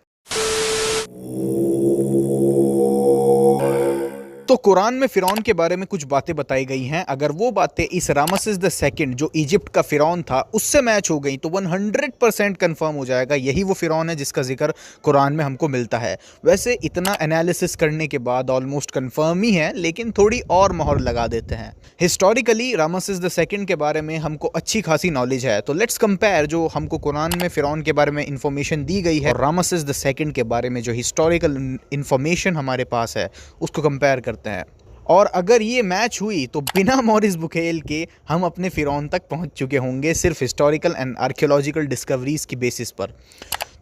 तो कुरान में फ़िरौन के बारे में कुछ बातें बताई गई हैं। अगर वो बातें इस रामसेस द सेकंड जो इजिप्ट का फ़िरौन था उससे मैच हो गई तो 100% कंफर्म हो जाएगा यही वो फ़िरौन है जिसका जिक्र कुरान में हमको मिलता है। वैसे इतना एनालिसिस करने के बाद ऑलमोस्ट कंफर्म ही है, लेकिन थोड़ी और मोहर लगा देते हैं। हिस्टोरिकली रामसेस द सेकंड के बारे में हमको अच्छी खासी नॉलेज है, तो लेट्स कंपेयर जो हमको कुरान में फ़िरौन के बारे में इंफॉर्मेशन दी गई है और रामसेस द सेकंड के बारे में जो हिस्टोरिकल इंफॉर्मेशन हमारे पास है उसको कंपेयर करते हैं। और अगर ये मैच हुई तो बिना मॉरिस बुकेल के हम अपने फ़िरौन तक पहुंच चुके होंगे सिर्फ हिस्टोरिकल एंड आर्कियोलॉजिकल डिस्कवरीज की बेसिस पर।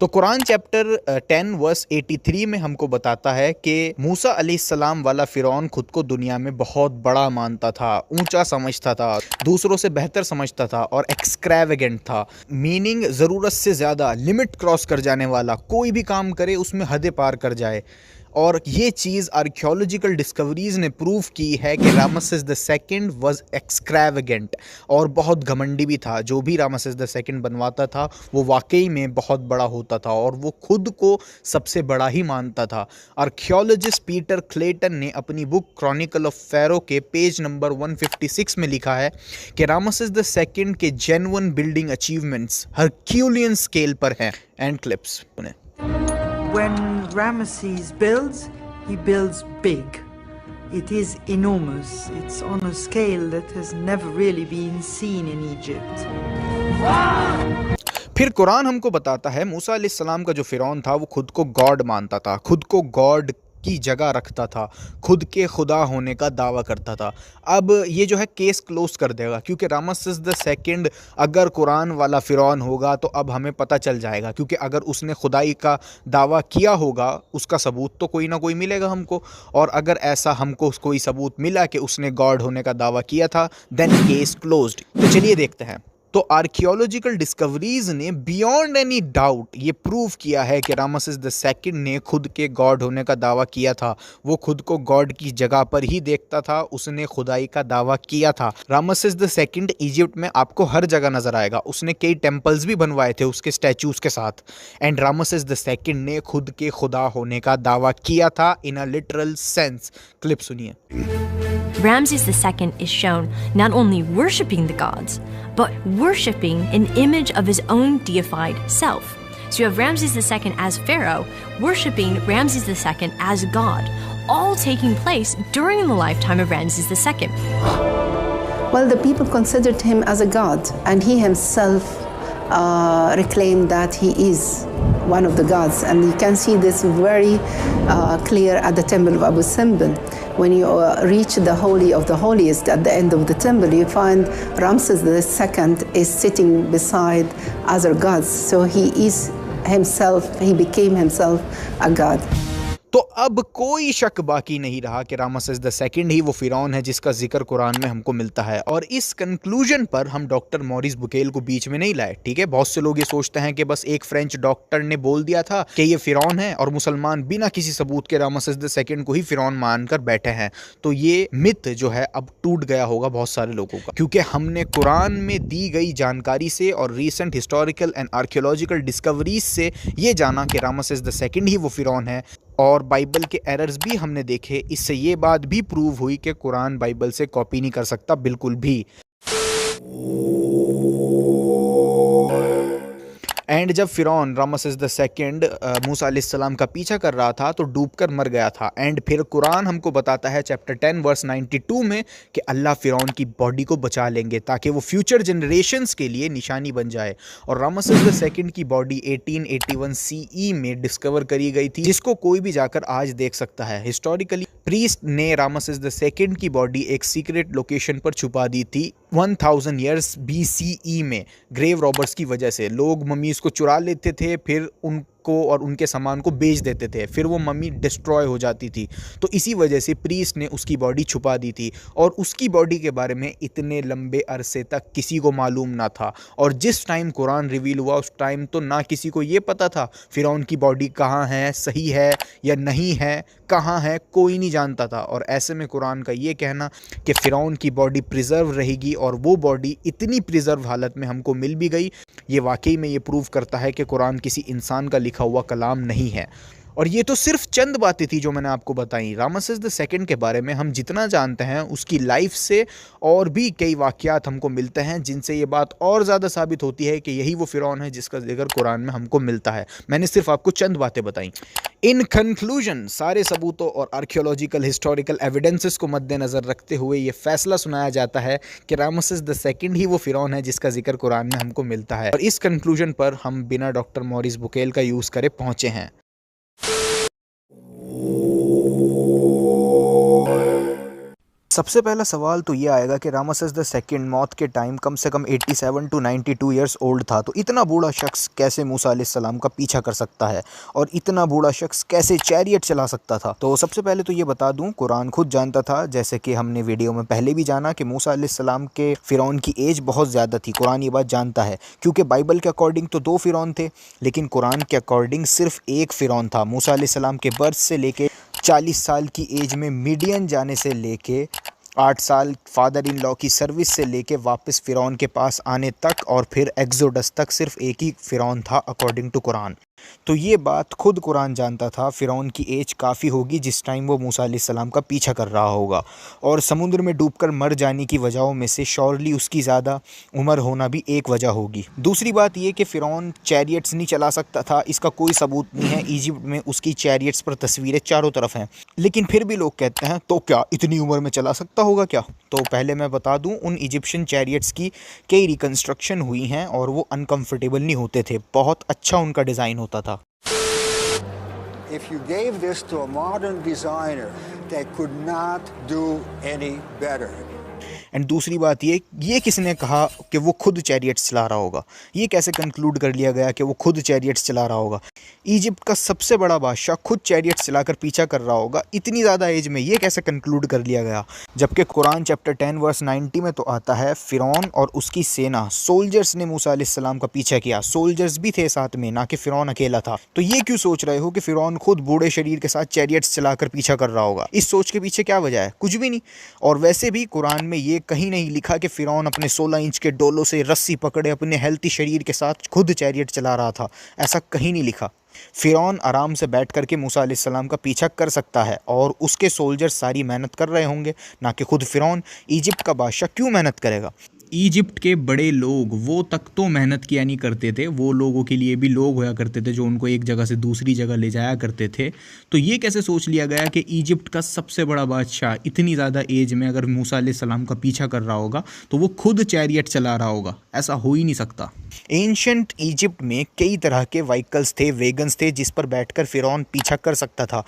तो कुरान चैप्टर 10 वर्स 83 में हमको बताता है कि मूसा अलैहिस्सलाम वाला फिरौन खुद को दुनिया में बहुत बड़ा मानता था, ऊंचा समझता था, दूसरों से बेहतर समझता था और एक्सट्रावेगेंट था। मीनिंग ज़रूरत से ज़्यादा लिमिट क्रॉस कर जाने वाला, कोई भी काम करे उसमें हदें पार कर जाए। और ये चीज़ आर्कियोलॉजिकल डिस्कवरीज़ ने प्रूव की है कि Ramses the second was extravagant और बहुत घमंडी भी था। जो भी रामसेस द सेकंड बनवाता था वो वाकई में बहुत बड़ा होता था और वो खुद को सबसे बड़ा ही मानता था। आर्कियोलॉजिस्ट पीटर क्लेटन ने अपनी बुक क्रॉनिकल ऑफ फेरो के पेज नंबर 156 में लिखा है कि रामसेस द सेकंड के genuine building achievements Herculean scale पर हैं। एंड क्लिप्स सुने। When Ramesses builds, he builds big. It is enormous. It's on a scale that has never really been seen in Egypt. फिर कुरान हमको बताता है मूसा अलैहिस्सलाम का जो फिरौन था वो खुद को गॉड मानता था, खुद को गॉड की जगह रखता था, खुद के खुदा होने का दावा करता था। अब ये जो है केस क्लोज कर देगा, क्योंकि रामसेस द सेकंड अगर कुरान वाला फिरौन होगा तो अब हमें पता चल जाएगा, क्योंकि अगर उसने खुदाई का दावा किया होगा उसका सबूत तो कोई ना कोई मिलेगा हमको। और अगर ऐसा हमको कोई सबूत मिला कि उसने गॉड होने का दावा किया था, देन केस क्लोज्ड। तो चलिए देखते हैं। तो आर्कियोलॉजिकल डिस्कवरीज ने बियॉन्ड एनी डाउट ये प्रूव किया है कि रामसेस द सेकंड ने खुद के गॉड होने का दावा किया था। वो खुद को गॉड की जगह पर ही देखता था, उसने खुदाई का दावा किया था। रामसेस द सेकंड इजिप्ट में आपको हर जगह नजर आएगा। उसने कई टेम्पल्स भी बनवाए थे उसके स्टैचूज के साथ। एंड रामसेस द सेकंड ने खुद के खुदा होने का दावा किया था इन अ लिटरल सेंस। क्लिप सुनिए। Ramses II is shown not only worshipping the gods, but worshipping an image of his own deified self. So you have Ramses II as Pharaoh, worshipping Ramses II as God, all taking place during the lifetime of Ramses II. Well, the people considered him as a god, and he himself reclaimed that he is one of the gods. And you can see this very clear at the temple of Abu Simbel. When you reach the Holy of the Holiest at the end of the temple, you find Ramses II is sitting beside other gods. So he is himself, he became himself a god. तो अब कोई शक बाकी नहीं रहा कि Ramses the second ही वो फिरौन है जिसका जिक्र कुरान में हमको मिलता है। और इस कंक्लूजन पर हम डॉक्टर मॉरिस बुकेल को बीच में नहीं लाए, ठीक है। बहुत से लोग ये सोचते हैं कि बस एक फ्रेंच डॉक्टर ने बोल दिया था कि ये फिरौन है और मुसलमान बिना किसी सबूत के रामसेस द सेकंड को ही फिरौन मानकर बैठे हैं। तो ये मिथ जो है अब टूट गया होगा बहुत सारे लोगों का, क्योंकि हमने कुरान में दी गई जानकारी से और recent historical and archaeological discoveries से ये जाना कि रामसेस द सेकंड ही वो फिरौन है। और बाइबल के एरर्स भी हमने देखे, इससे ये बात भी प्रूव हुई कि कुरान बाइबल से कॉपी नहीं कर सकता बिल्कुल भी। एंड जब फिरौन रामसेस द सेकंड मूसा अलैहिस्सलाम का पीछा कर रहा था तो डूबकर मर गया था। एंड फिर कुरान हमको बताता है चैप्टर 10 वर्स 92 में कि अल्लाह फिरौन की बॉडी को बचा लेंगे ताकि वो फ्यूचर जनरेशन्स के लिए निशानी बन जाए। और रामसेस द सेकंड की बॉडी 1881 CE में डिस्कवर करी गई थी, जिसको कोई भी जाकर आज देख सकता है। हिस्टोरिकली प्रीस्ट ने रामसेस द सेकंड की बॉडी एक सीक्रेट लोकेशन पर छुपा दी थी 1000 ईयर्स BCE में। ग्रेव रॉबर्स की वजह से लोग मम्मीज़ को चुरा लेते थे, फिर उनको और उनके सामान को बेच देते थे, फिर वो मम्मी डिस्ट्रॉय हो जाती थी। तो इसी वजह से प्रीस्ट ने उसकी बॉडी छुपा दी थी और उसकी बॉडी के बारे में इतने लंबे अरसे तक किसी को मालूम ना था। और जिस टाइम कुरान रिवील हुआ उस टाइम तो ना किसी को ये पता था फिरौन की बॉडी कहाँ है, सही है या नहीं है, कहाँ है, कोई नहीं जानता था। और ऐसे में कुरान का ये कहना कि फिरौन की बॉडी प्रिजर्व रहेगी और वो बॉडी इतनी प्रिजर्व हालत में हमको मिल भी गई, ये वाकई में ये प्रूव करता है कि कुरान किसी इंसान का लिखा हुआ कलाम नहीं है। और ये तो सिर्फ चंद बातें थी जो मैंने आपको बताई। रामसेस द सेकंड के बारे में हम जितना जानते हैं उसकी लाइफ से और भी कई वाक़यात हमको मिलते हैं जिनसे ये बात और ज़्यादा साबित होती है कि यही वो फिरौन है जिसका जिक्र कुरान में हमको मिलता है। मैंने सिर्फ आपको चंद बातें बताई। इन कंक्लूजन सारे सबूतों और आर्कियोलॉजिकल हिस्टोरिकल एविडेंसेस को मद्देनज़र रखते हुए ये फैसला सुनाया जाता है कि रामसेस द सेकंड ही वो फिरौन है जिसका जिक्र कुरान में हमको मिलता है। और इस कंक्लूजन पर हम बिना डॉक्टर मॉरिस बुकेल का यूज़ करे पहुँचे हैं। सबसे पहला सवाल तो ये आएगा कि रामसेस द सेकंड मौत के टाइम कम से कम 87 टू 92 ईयर्स ओल्ड था, तो इतना बूढ़ा शख्स कैसे मूसा अलैहिस्सलाम का पीछा कर सकता है और इतना बूढ़ा शख्स कैसे चैरियट चला सकता था। तो सबसे पहले तो ये बता दूं, कुरान खुद जानता था, जैसे कि हमने वीडियो में पहले भी जाना, कि मूसा अलैहिस्सलाम के फ़िरौन की एज बहुत ज़्यादा थी। कुरान ये बात जानता है, क्योंकि बाइबल के अकॉर्डिंग तो 2 फ़िरौन थे, लेकिन कुरान के अकॉर्डिंग सिर्फ एक फ़िरौन था। मूसा अलैहिस्सलाम के बर्थ से लेके 40 साल की एज में मिडियन जाने से लेके 8 साल फादर इन लॉ की सर्विस से लेके वापस फ़िरौन के पास आने तक और फिर एक्सोडस तक सिर्फ एक ही फ़िरौन था अकॉर्डिंग टू कुरान। तो ये बात खुद कुरान जानता था, फ़िरौन की एज काफ़ी होगी जिस टाइम वो मूसा अलैहिस्सलाम का पीछा कर रहा होगा, और समुद्र में डूबकर मर जाने की वजहों में से श्योरली उसकी ज़्यादा उम्र होना भी एक वजह होगी। दूसरी बात ये कि फ़िरौन चैरियट्स नहीं चला सकता था, इसका कोई सबूत नहीं है। इजिप्ट में उसकी चैरियट्स पर तस्वीरें चारों तरफ हैं, लेकिन फिर भी लोग कहते हैं तो क्या इतनी उम्र में चला सकता होगा क्या? तो पहले मैं बता दूं, उन इजिप्शियन चैरियट्स की कई रिकन्स्ट्रक्शन हुई हैं और वो अनकम्फर्टेबल नहीं होते थे, बहुत अच्छा उनका डिज़ाइन होता था। If you gave this to a modern designer, they could not do any better. And दूसरी बात ये किसने कहा कि वो खुद चैरियट्स चला रहा होगा? ये कैसे कंक्लूड कर लिया गया कि वो खुद चैरियट्स चला रहा होगा? इजिप्ट का सबसे बड़ा बादशाह खुद चैरियट्स चलाकर पीछा कर रहा होगा इतनी ज़्यादा एज में, ये कैसे कंक्लूड कर लिया गया? जबकि कुरान चैप्टर 10 वर्स 90 में तो आता है, फ़िरौन और उसकी सेना सोल्जर्स ने मूसा अलैहिस्सलाम का पीछा किया। सोल्जर्स भी थे साथ में, ना कि फ़िरौन अकेला था। तो ये क्यों सोच रहे हो कि फ़िरौन खुद बूढ़े शरीर के साथ चैरियट्स चलाकर पीछा कर रहा होगा? इस सोच के पीछे क्या वजह है? कुछ भी नहीं। और वैसे भी कुरान में ये कहीं नहीं लिखा कि फ़िरौन अपने 16 इंच के डोलों से रस्सी पकड़े अपने हेल्थी शरीर के साथ खुद चैरियट चला रहा था, ऐसा कहीं नहीं लिखा। फ़िरौन आराम से बैठ करके मूसा अलैहिस्सलाम का पीछा कर सकता है और उसके सोल्जर्स सारी मेहनत कर रहे होंगे, ना कि खुद फ़िरौन। इजिप्ट का बादशाह क्यों मेहनत करेगा? इजिप्ट के बड़े लोग वो तक तो मेहनत किया नहीं करते थे, वो लोगों के लिए भी लोग होया करते थे जो उनको एक जगह से दूसरी जगह ले जाया करते थे। तो ये कैसे सोच लिया गया कि इजिप्ट का सबसे बड़ा बादशाह इतनी ज़्यादा एज में अगर मूसा अलैहिस्सलाम का पीछा कर रहा होगा तो वो खुद चैरियट चला रहा होगा? ऐसा हो ही नहीं सकता। एंशंट इजिप्ट में कई तरह के व्हीकल्स थे, वेगन्स थे, जिस पर बैठकर फ़िरौन पीछा कर सकता था।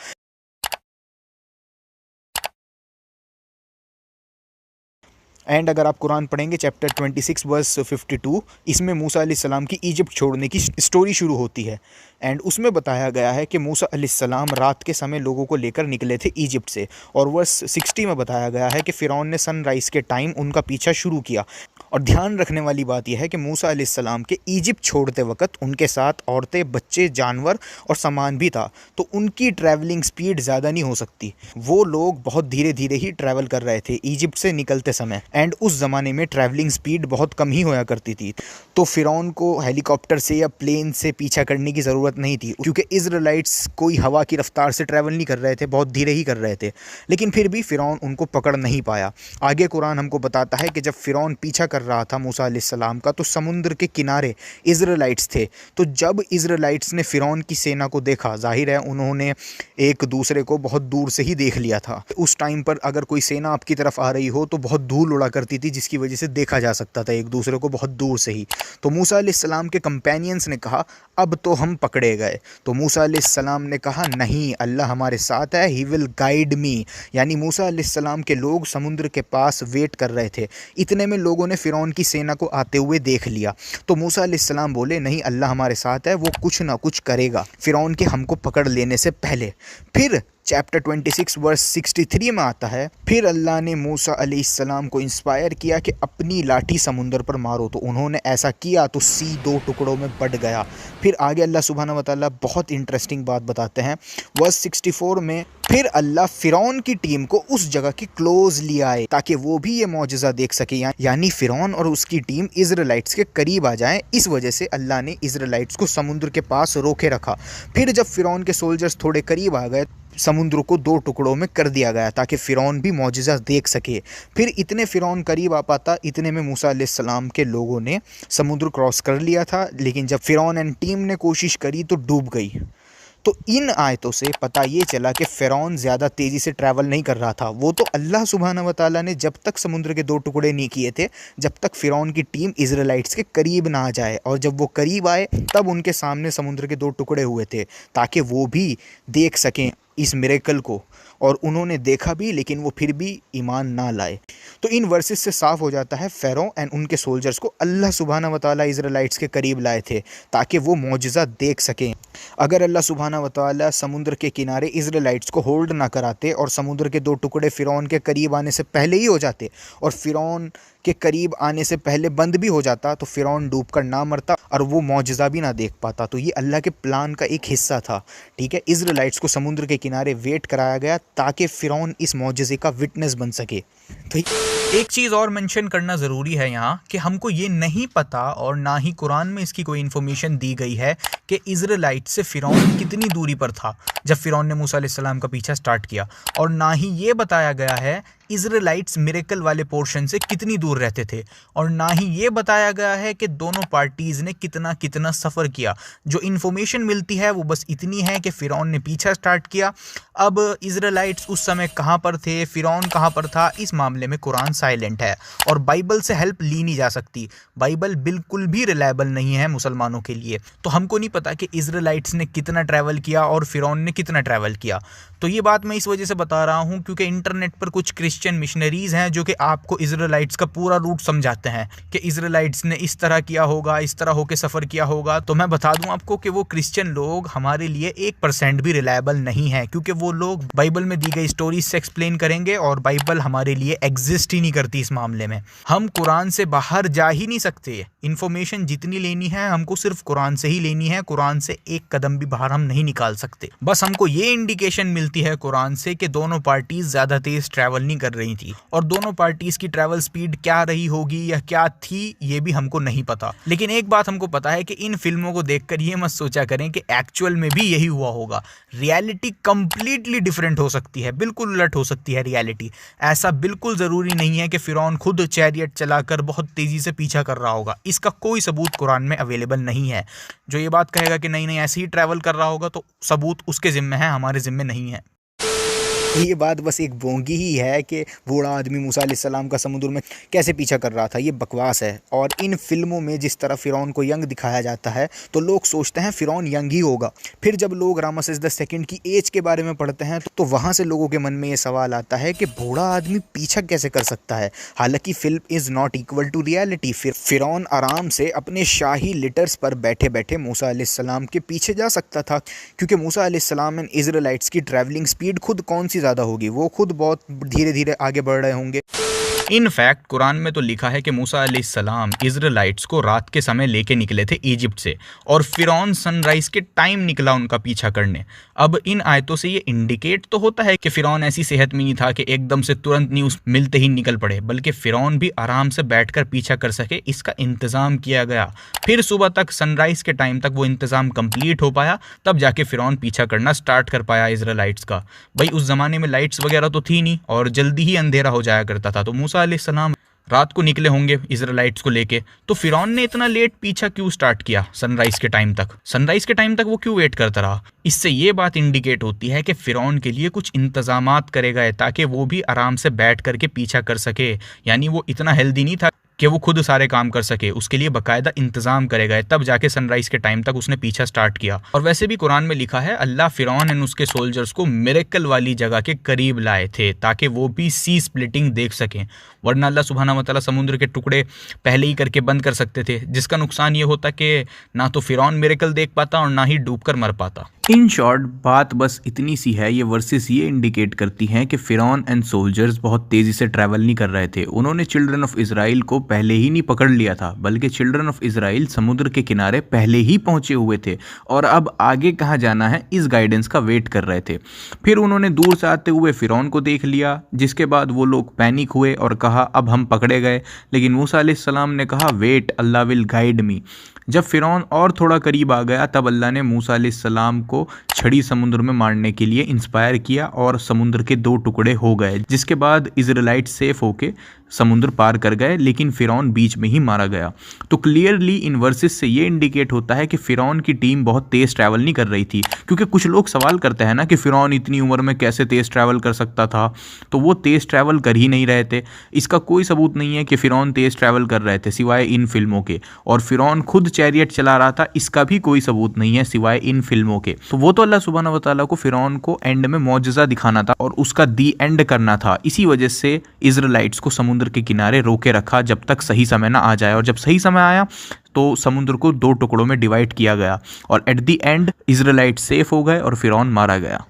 एंड अगर आप कुरान पढ़ेंगे चैप्टर 26 वर्स 52, इसमें मूसा अलैहिस्सलाम की इजिप्ट छोड़ने की स्टोरी शुरू होती है। एंड उसमें बताया गया है कि मूसा अलैहिस्सलाम रात के समय लोगों को लेकर निकले थे इजिप्ट से, और वर्स 60 में बताया गया है कि फ़िरौन ने सनराइज़ के टाइम उनका पीछा शुरू किया। और ध्यान रखने वाली बात यह है कि मूसा अलैहिस्सलाम के इजिप्ट छोड़ते वक्त उनके साथ औरतें, बच्चे, जानवर और सामान भी था, तो उनकी ट्रैवलिंग स्पीड ज़्यादा नहीं हो सकती। वो लोग बहुत धीरे धीरे ही ट्रैवल कर रहे थे इजिप्ट से निकलते समय, एंड उस ज़माने में ट्रैवलिंग स्पीड बहुत कम ही होया करती थी। तो फ़िरौन को हेलीकॉप्टर से या प्लेन से पीछा करने की ज़रूरत नहीं थी, क्योंकि इज़राइलिट्स कोई हवा की रफ्तार से ट्रैवल नहीं कर रहे थे, बहुत धीरे ही कर रहे थे। लेकिन फिर भी फ़िरौन उनको पकड़ नहीं पाया। आगे कुरान हमको बताता है कि जब फ़िरौन पीछा कर रहा था मूसा अलैहिस्सलाम का, तो समुद्र के किनारे इज़राइलिट्स थे। तो जब इज़राइलिट्स ने फ़िरौन की सेना को देखा, जाहिर है उन्होंने एक दूसरे को बहुत दूर से ही देख लिया था। उस टाइम पर अगर कोई सेना आपकी तरफ आ रही हो तो बहुत धूल उड़ा करती थी, जिसकी वजह से देखा जा सकता था एक दूसरे को बहुत दूर से ही। तो मूसा अलैहिस्सलाम के कंपेनियंस ने कहा अब तो हम पकड़े गए। तो मूसा अलैहिस्सलाम ने कहा नहीं, अल्लाह हमारे साथ है, ही विल गाइड मी। यानी मूसा अलैहिस्सलाम के लोग समुद्र के पास वेट कर रहे थे। इतने में लोगों ने फ़िरौन की सेना को आते हुए देख लिया। तो मूसा अलैहिस्सलाम बोले नहीं, अल्लाह हमारे साथ है, वो कुछ ना कुछ करेगा फ़िरौन के हमको पकड़ लेने से पहले। फिर चैप्टर 26 वर्स 63 में आता है, फिर अल्लाह ने मूसा अलैहिस्सलाम को इंस्पायर किया कि अपनी लाठी समुंदर पर मारो। तो उन्होंने ऐसा किया तो सी 2 टुकड़ों में बट गया। फिर आगे अल्लाह सुब्हाना व तआला बहुत इंटरेस्टिंग बात बताते हैं वर्स 64 में, फिर अल्लाह फ़िरौन की टीम को उस जगह के क्लोज ले आए ताकि वो भी ये मौजज़ा देख सके, यानी फ़िरौन और उसकी टीम इज़राइलिट्स के करीब आ जाएं। इस वजह से अल्लाह ने इज़राइलिट्स को समुद्र के पास रोके रखा। फिर जब फ़िरौन के सोल्जर्स थोड़े करीब आ गए, समुद्र को 2 टुकड़ों में कर दिया गया ताकि फ़िरौन भी मौजज़ा देख सके। फिर इतने फ़िरौन करीब आ पाता, इतने में मूसा अलैहिस्सलाम के लोगों ने समुद्र क्रॉस कर लिया था, लेकिन जब फ़िरौन एंड टीम ने कोशिश करी तो डूब गई। तो इन आयतों से पता ये चला कि फ़िरौन ज़्यादा तेज़ी से ट्रैवल नहीं कर रहा था। वो तो अल्लाह सुब्हाना व तआला ने जब तक समुद्र के 2 टुकड़े नहीं किए थे, जब तक फ़िरौन की टीम इज़राइलिट्स के करीब ना आ जाए, और जब वो करीब आए तब उनके सामने समुद्र के 2 टुकड़े हुए थे ताकि वो भी देख सकें इस मिरेकल को, और उन्होंने देखा भी, लेकिन वो फिर भी ईमान ना लाए। तो इन वर्सेस से साफ हो जाता है फ़ारो एंड उनके सोल्जर्स को अल्लाह सुब्हाना व तआला इज़राइलिट्स के करीब लाए थे ताकि वो मौजज़ा देख सकें। अगर अल्लाह सुब्हाना व तआला समुद्र के किनारे इज़राइलिट्स को होल्ड ना कराते और समुद्र के 2 टुकड़े फ़िरौन के करीब आने से पहले ही हो जाते और फ़िरौन के करीब आने से पहले बंद भी हो जाता, तो फ़िरौन डूबकर ना मरता और वो मौजज़ा भी ना देख पाता। तो ये अल्लाह के प्लान का एक हिस्सा था। ठीक है, इज़राइलिट्स को समुद्र के किनारे वेट कराया गया ताकि फ़िरौन इस मौजज़े का विटनेस बन सके। तो एक चीज़ और मेंशन करना ज़रूरी है यहाँ कि हमको ये नहीं पता और ना ही कुरान में इसकी कोई इन्फॉर्मेशन दी गई है कि इज़राइलिट से फ़िरौन कितनी दूरी पर था जब फ़िरौन ने मूसा अलैहिस्सलाम का पीछा स्टार्ट किया, और ना ही ये बताया गया है इज़राइलिट्स मिरेकल वाले पोर्शन से कितनी दूर रहते थे, और ना ही ये बताया गया है कि दोनों पार्टीज़ ने कितना कितना सफ़र किया। जो इन्फॉर्मेशन मिलती है वो बस इतनी है कि फ़िरौन ने पीछा स्टार्ट किया। अब इज़राइलिट्स उस समय कहाँ पर थे, फ़िरौन कहाँ पर था, इस मामले में कुरान साइलेंट है और बाइबल से हेल्प ली नहीं जा सकती। बाइबल बिल्कुल भी रिलायबल नहीं है मुसलमानों के लिए। तो हमको नहीं पता कि इज़राइलिट्स ने कितना ट्रैवल किया और फ़िरौन ने कितना ट्रैवल किया। तो ये बात मैं इस वजह से बता रहा हूँ क्योंकि इंटरनेट पर कुछ क्रिश्चियन मिशनरीज़ हैं जो कि आपको इज़राइलिट्स का पूरा रूट समझाते हैं कि इज़राइलिट्स ने इस तरह किया होगा, इस तरह होकर सफ़र किया होगा। तो मैं बता दूं आपको कि वो क्रिश्चियन लोग हमारे लिए 1% भी रिलायबल नहीं है, क्योंकि वो लोग बाइबल में दी गई स्टोरीज से एक्सप्लेन करेंगे और बाइबल हमारे लिए एग्जिस्ट ही नहीं करती। इस मामले में हम कुरान से बाहर जा ही नहीं सकते। इन्फॉर्मेशन जितनी लेनी है हमको सिर्फ कुरान से ही लेनी है, कुरान से एक कदम भी बाहर हम नहीं निकाल सकते। बस हमको ये इंडिकेशन मिलती है कुरान से कि दोनों पार्टीज ज़्यादा तेज़ ट्रैवल नहीं कर रही थी, और दोनों पार्टीज की ट्रैवल स्पीड क्या रही होगी या क्या थी ये भी हमको नहीं पता। लेकिन एक बात हमको पता है कि इन फिल्मों को देखकर ये मत सोचा करें कि एक्चुअल में भी यही हुआ होगा। रियलिटी कंप्लीटली डिफरेंट हो सकती है, बिल्कुल उलट हो सकती है रियलिटी। ऐसा बिल्कुल ज़रूरी नहीं है कि फ़िरौन खुद चैरियट चलाकर बहुत तेज़ी से पीछा कर रहा होगा। इसका कोई सबूत कुरान में अवेलेबल नहीं है। जो ये बात कहेगा कि नहीं नहीं ऐसे ही ट्रैवल कर रहा होगा, तो सबूत उसके ज़िम्मे है, हमारे ज़िम्मे नहीं है। ये बात बस एक बोंगी ही है कि बूढ़ा आदमी मूसा अलैहिस्सलाम का समुद्र में कैसे पीछा कर रहा था, ये बकवास है। और इन फिल्मों में जिस तरह फ़िरौन को यंग दिखाया जाता है तो लोग सोचते हैं फ़िरौन यंग ही होगा। फिर जब लोग रामसेस द सेकंड की एज के बारे में पढ़ते हैं तो वहाँ से लोगों के मन में ये सवाल आता है कि बूढ़ा आदमी पीछा कैसे कर सकता है। हालांकि film is not equal to reality. फ़िरौन आराम से अपने शाही लिटर्स पर बैठे बैठे मूसा अलैहिस्सलाम के पीछे जा सकता था, क्योंकि मूसा अलैहिस्सलाम एंड इज़राइलिट्स की ट्रैवलिंग स्पीड खुद कौन सी ज़्यादा होगी, वो खुद बहुत धीरे धीरे आगे बढ़ रहे होंगे। इनफैक्ट कुरान में तो लिखा है कि मूसा अलैहिस्सलाम इज़राइलिट्स को रात के समय लेके निकले थे इजिप्ट से, और फ़िरौन सनराइज़ के टाइम निकला उनका पीछा करने। अब इन आयतों से ये इंडिकेट तो होता है कि फ़िरौन ऐसी सेहत में नहीं था कि एकदम से तुरंत न्यूज़ मिलते ही निकल पड़े, बल्कि फ़िरौन भी आराम से बैठकर पीछा कर सके, इसका इंतज़ाम किया गया। फिर सुबह तक सनराइज़ के टाइम तक वो इंतज़ाम कंप्लीट हो पाया, तब जाके फ़िरौन पीछा करना स्टार्ट कर पाया इज़राइलिट्स का। भाई उस ज़माने में लाइट्स वगैरह तो थी नहीं और जल्दी ही अंधेरा हो जाया करता था, तो मूसा अलैहिस्सलाम रात को निकले होंगे इज़राइलिट्स को लेके। तो फ़िरौन ने इतना लेट पीछा क्यों स्टार्ट किया सनराइज़ के टाइम तक? सनराइज़ के टाइम तक वो क्यों वेट करता रहा? इससे ये बात इंडिकेट होती है कि फ़िरौन के लिए कुछ इंतज़ामात करे गए ताकि वो भी आराम से बैठ करके पीछा कर सके। यानी वो इतना हेल्दी नहीं था कि वो खुद सारे काम कर सके, उसके लिए बाकायदा इंतज़ाम करे गए, तब जाके सनराइज़ के टाइम तक उसने पीछा स्टार्ट किया। और वैसे भी कुरान में लिखा है अल्लाह फ़िरौन एंड उसके सोल्जर्स को मिरेकल वाली जगह के करीब लाए थे ताकि वो भी सी स्प्लिटिंग देख सकें, वरना अल्लाह सुब्हानहू व तआला समुद्र के टुकड़े पहले ही करके बंद कर सकते थे, जिसका नुकसान ये होता कि ना तो फ़िरौन मिरेकल देख पाता और ना ही डूबकर मर पाता। इन शॉर्ट बात बस इतनी सी है, ये वर्सेस ये इंडिकेट करती हैं कि फ़िरौन एंड सोल्जर्स बहुत तेज़ी से ट्रैवल नहीं कर रहे थे। उन्होंने चिल्ड्रन ऑफ इज़राइल को पहले ही नहीं पकड़ लिया था, बल्कि चिल्ड्रन ऑफ इज़राइल समुद्र के किनारे पहले ही पहुंचे हुए थे और अब आगे कहाँ जाना है इस गाइडेंस का वेट कर रहे थे। फिर उन्होंने दूर से आते हुए फ़िरौन को देख लिया, जिसके बाद वो लोग पैनिक हुए और कहा अब हम पकड़े गए। लेकिन मूसा अलैहिस्सलाम ने कहा wait, Allah will guide me. जब फ़िरौन और थोड़ा करीब आ गया तब अल्लाह ने मूसा अलैहिस्सलाम को छड़ी समुद्र में मारने के लिए इंस्पायर किया और समुद्र के 2 टुकड़े हो गए, जिसके बाद इज़राइलिट सेफ होके समुद्र पार कर गए, लेकिन फ़िरौन बीच में ही मारा गया। तो क्लियरली इन वर्सेस से ये इंडिकेट होता है कि फ़िरौन की टीम बहुत तेज़ ट्रैवल नहीं कर रही थी, क्योंकि कुछ लोग सवाल करते हैं ना कि फ़िरौन इतनी उम्र में कैसे तेज़ ट्रैवल कर सकता था, तो वो तेज़ ट्रैवल कर ही नहीं रहे थे। इसका कोई सबूत नहीं है कि फ़िरौन तेज़ ट्रैवल कर रहे थे सिवाय इन फिल्मों के, और फ़िरौन खुद चैरियट चला रहा था, इसका भी कोई सबूत नहीं है सिवाय इन फिल्मों के। तो वो तो अल्लाह सुब्हानहू व तआला को फ़िरौन को एंड में मौजज़ा दिखाना था और उसका दी एंड करना था। इसी वजह से इज़राइलिट्स को समुद्र के किनारे रोके रखा जब तक सही समय ना आ जाए, और जब सही समय आया तो समुद्र को 2 टुकड़ों में डिवाइड किया गया और एट द एंड इज़राइलिट सेफ हो गए और फ़िरौन मारा गया।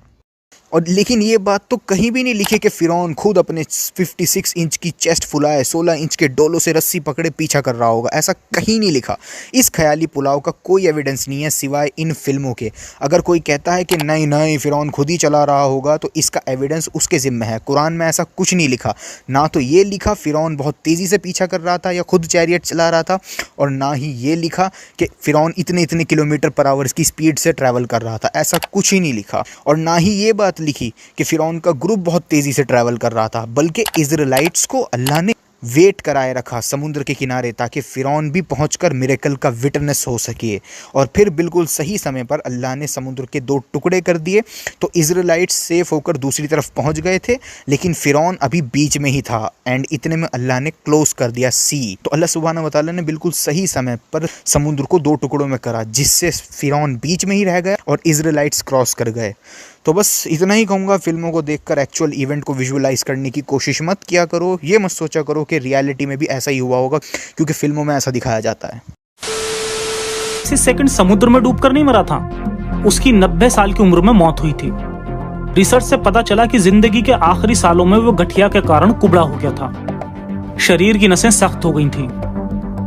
और लेकिन ये बात तो कहीं भी नहीं लिखी कि फ़िरौन खुद अपने 56 इंच की चेस्ट फुलाए 16 इंच के डोलों से रस्सी पकड़े पीछा कर रहा होगा, ऐसा कहीं नहीं लिखा। इस ख्याली पुलाव का कोई एविडेंस नहीं है सिवाय इन फिल्मों के। अगर कोई कहता है कि नहीं नहीं फ़िरौन खुद ही चला रहा होगा तो इसका एविडेंस उसके ज़िम्मे है। कुरान में ऐसा कुछ नहीं लिखा, ना तो ये लिखा फ़िरौन बहुत तेज़ी से पीछा कर रहा था या खुद चैरियट चला रहा था, और ना ही ये लिखा कि फ़िरौन इतने इतने किलोमीटर पर आवर की स्पीड से ट्रैवल कर रहा था, ऐसा कुछ ही नहीं लिखा। और ना ही ये बात लिखी कि फ़िरौन का ग्रुप बहुत तेज़ी से ट्रैवल कर रहा था, बल्कि इज़राइलिट्स को अल्लाह ने वेट कराए रखा समुद्र के किनारे ताकि फ़िरौन भी पहुंचकर मिरेकल का विटनेस हो सके। और फिर बिल्कुल सही समय पर अल्लाह ने समुद्र के 2 टुकड़े कर दिए तो इज़राइलिट्स सेफ होकर दूसरी तरफ पहुंच गए थे, लेकिन फ़िरौन अभी बीच में ही था एंड इतने में अल्लाह ने क्लोज़ कर दिया सी। तो अल्लाह सुब्हानहू व तआला ने बिल्कुल सही समय पर समुद्र को 2 टुकड़ों में करा, जिससे फ़िरौन बीच में ही रह गया और इज़राइलिट्स क्रॉस कर गए। तो बस इतना ही कहूँगा, फिल्मों को देखकर एक्चुअल इवेंट को विजुअलाइज करने की कोशिश मत किया करो। ये मत सोचा करो कि रियलिटी में भी ऐसा ही हुआ होगा, क्योंकि फिल्मों में ऐसा दिखाया जाता है। 6 सेकंड समुद्र में डूबकर नहीं मरा था, उसकी 90 साल की उम्र में मौत हुई थी। रिसर्च से पता चला कि जिंदगी के आखिरी सालों में वो गठिया के कारण कुबड़ा हो गया था, शरीर की नसें सख्त हो गई थी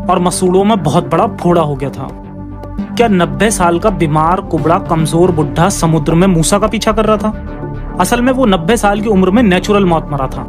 और मसूड़ों में बहुत बड़ा फोड़ा हो गया था। क्या 90 साल का बीमार कुबड़ा कमजोर बुढ़ा समुद्र में मूसा का पीछा कर रहा था? असल में वो 90 साल की उम्र में नेचुरल मौत मरा था।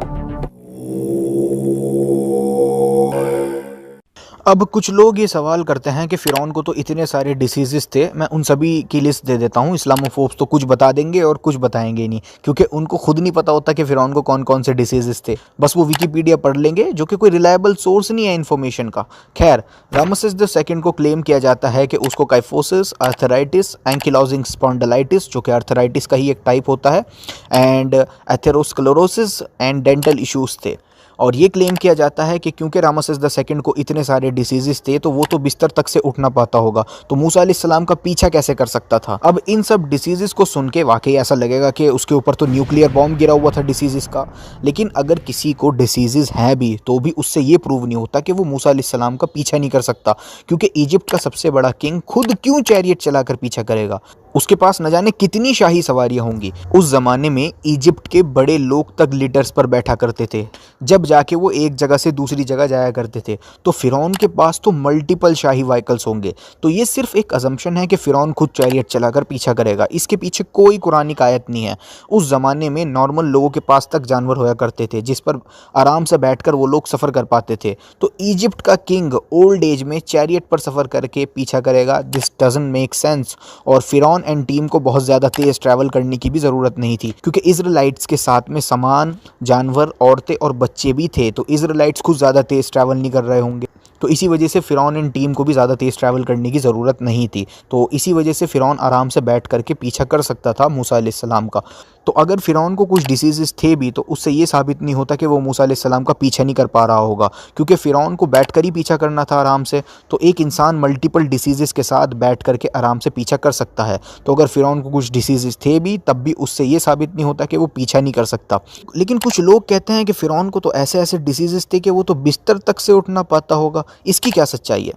अब कुछ लोग ये सवाल करते हैं कि फ़िरौन को तो इतने सारे डिसीज़ेस थे। मैं उन सभी की लिस्ट दे देता हूँ। इस्लामोफोब्स तो कुछ बता देंगे और कुछ बताएंगे नहीं, क्योंकि उनको खुद नहीं पता होता कि फ़िरौन को कौन कौन से डिसीज़ेस थे। बस वो विकीपीडिया पढ़ लेंगे, जो कि कोई रिलायबल सोर्स नहीं है इन्फॉर्मेशन का। खैर, रामसेस II को क्लेम किया जाता है कि उसको काइफोसिस, आर्थराइटिस, एंकिलोजिंग स्पॉन्डिलाइटिस, जो कि आर्थराइटिस का ही एक टाइप होता है, and atherosclerosis and dental issues थे। और ये क्लेम किया जाता है कि क्योंकि रामसेस II को इतने सारे डिसीज़ेस थे तो वो तो बिस्तर तक से उठ ना पाता होगा, तो मूसा अलैहिस्सलाम का पीछा कैसे कर सकता था। अब इन सब डिसीज़ेस को सुन के वाकई ऐसा लगेगा कि उसके ऊपर तो न्यूक्लियर बॉम्ब गिरा हुआ था डिसीज़ेस का। लेकिन अगर किसी को डिसीज़ेस हैं भी तो भी उससे ये प्रूव नहीं होता कि वो मूसा अलैहिस्सलाम का पीछा नहीं कर सकता, क्योंकि इजिप्ट का सबसे बड़ा किंग खुद क्यों चैरियट चलाकर पीछा करेगा। उसके पास न जाने कितनी शाही सवारियां होंगी। उस ज़माने में इजिप्ट के बड़े लोग तक लीडर्स पर बैठा करते थे, जब जाके वो एक जगह से दूसरी जगह जाया करते थे। तो फ़िरौन के पास तो मल्टीपल शाही व्हीकल्स होंगे। तो ये सिर्फ एक अजम्पशन है कि फ़िरौन खुद चैरियट चलाकर पीछा करेगा। इसके पीछे कोई कुरानिक आयत नहीं है। उस ज़माने में नॉर्मल लोगों के पास तक जानवर होया करते थे जिस पर आराम से बैठकर वो लोग सफ़र कर पाते थे। तो इजिप्ट का किंग ओल्ड एज में चैरियट पर सफ़र करके पीछा करेगा, दिस डजंट मेक सेंस। और फ़िरौन एंड टीम को बहुत ज़्यादा तेज़ ट्रैवल करने की भी ज़रूरत नहीं थी, क्योंकि इज़राइलिट्स के साथ में सामान, जानवर, औरतें और बच्चे भी थे। तो इज़राइलिट्स खुद ज़्यादा तेज़ ट्रैवल नहीं कर रहे होंगे, तो इसी वजह से फ़िरौन एंड टीम को भी ज़्यादा तेज़ ट्रैवल करने की ज़रूरत नहीं थी। तो इसी वजह से फ़िरौन आराम से बैठ करके पीछा कर सकता था मूसा अलैहिस्सलाम का। तो अगर फ़िरौन को कुछ डिसीज़ेस थे भी तो उससे ये साबित नहीं होता कि वो मूसा अलैहिस्सलाम का पीछा नहीं कर पा रहा होगा, क्योंकि फ़िरौन को बैठ कर ही पीछा करना था आराम से। तो एक इंसान मल्टीपल डिसीज़ेस के साथ बैठ करके आराम से पीछा कर सकता है। तो अगर फ़िरौन को कुछ डिसीज़ेस थे भी तब भी उससे ये साबित नहीं होता कि वो पीछा नहीं कर सकता। लेकिन कुछ लोग कहते हैं कि फ़िरौन को तो ऐसे ऐसे डिसीज़ेस थे कि वो तो बिस्तर तक से उठ ना पाता होगा। इसकी क्या सच्चाई है?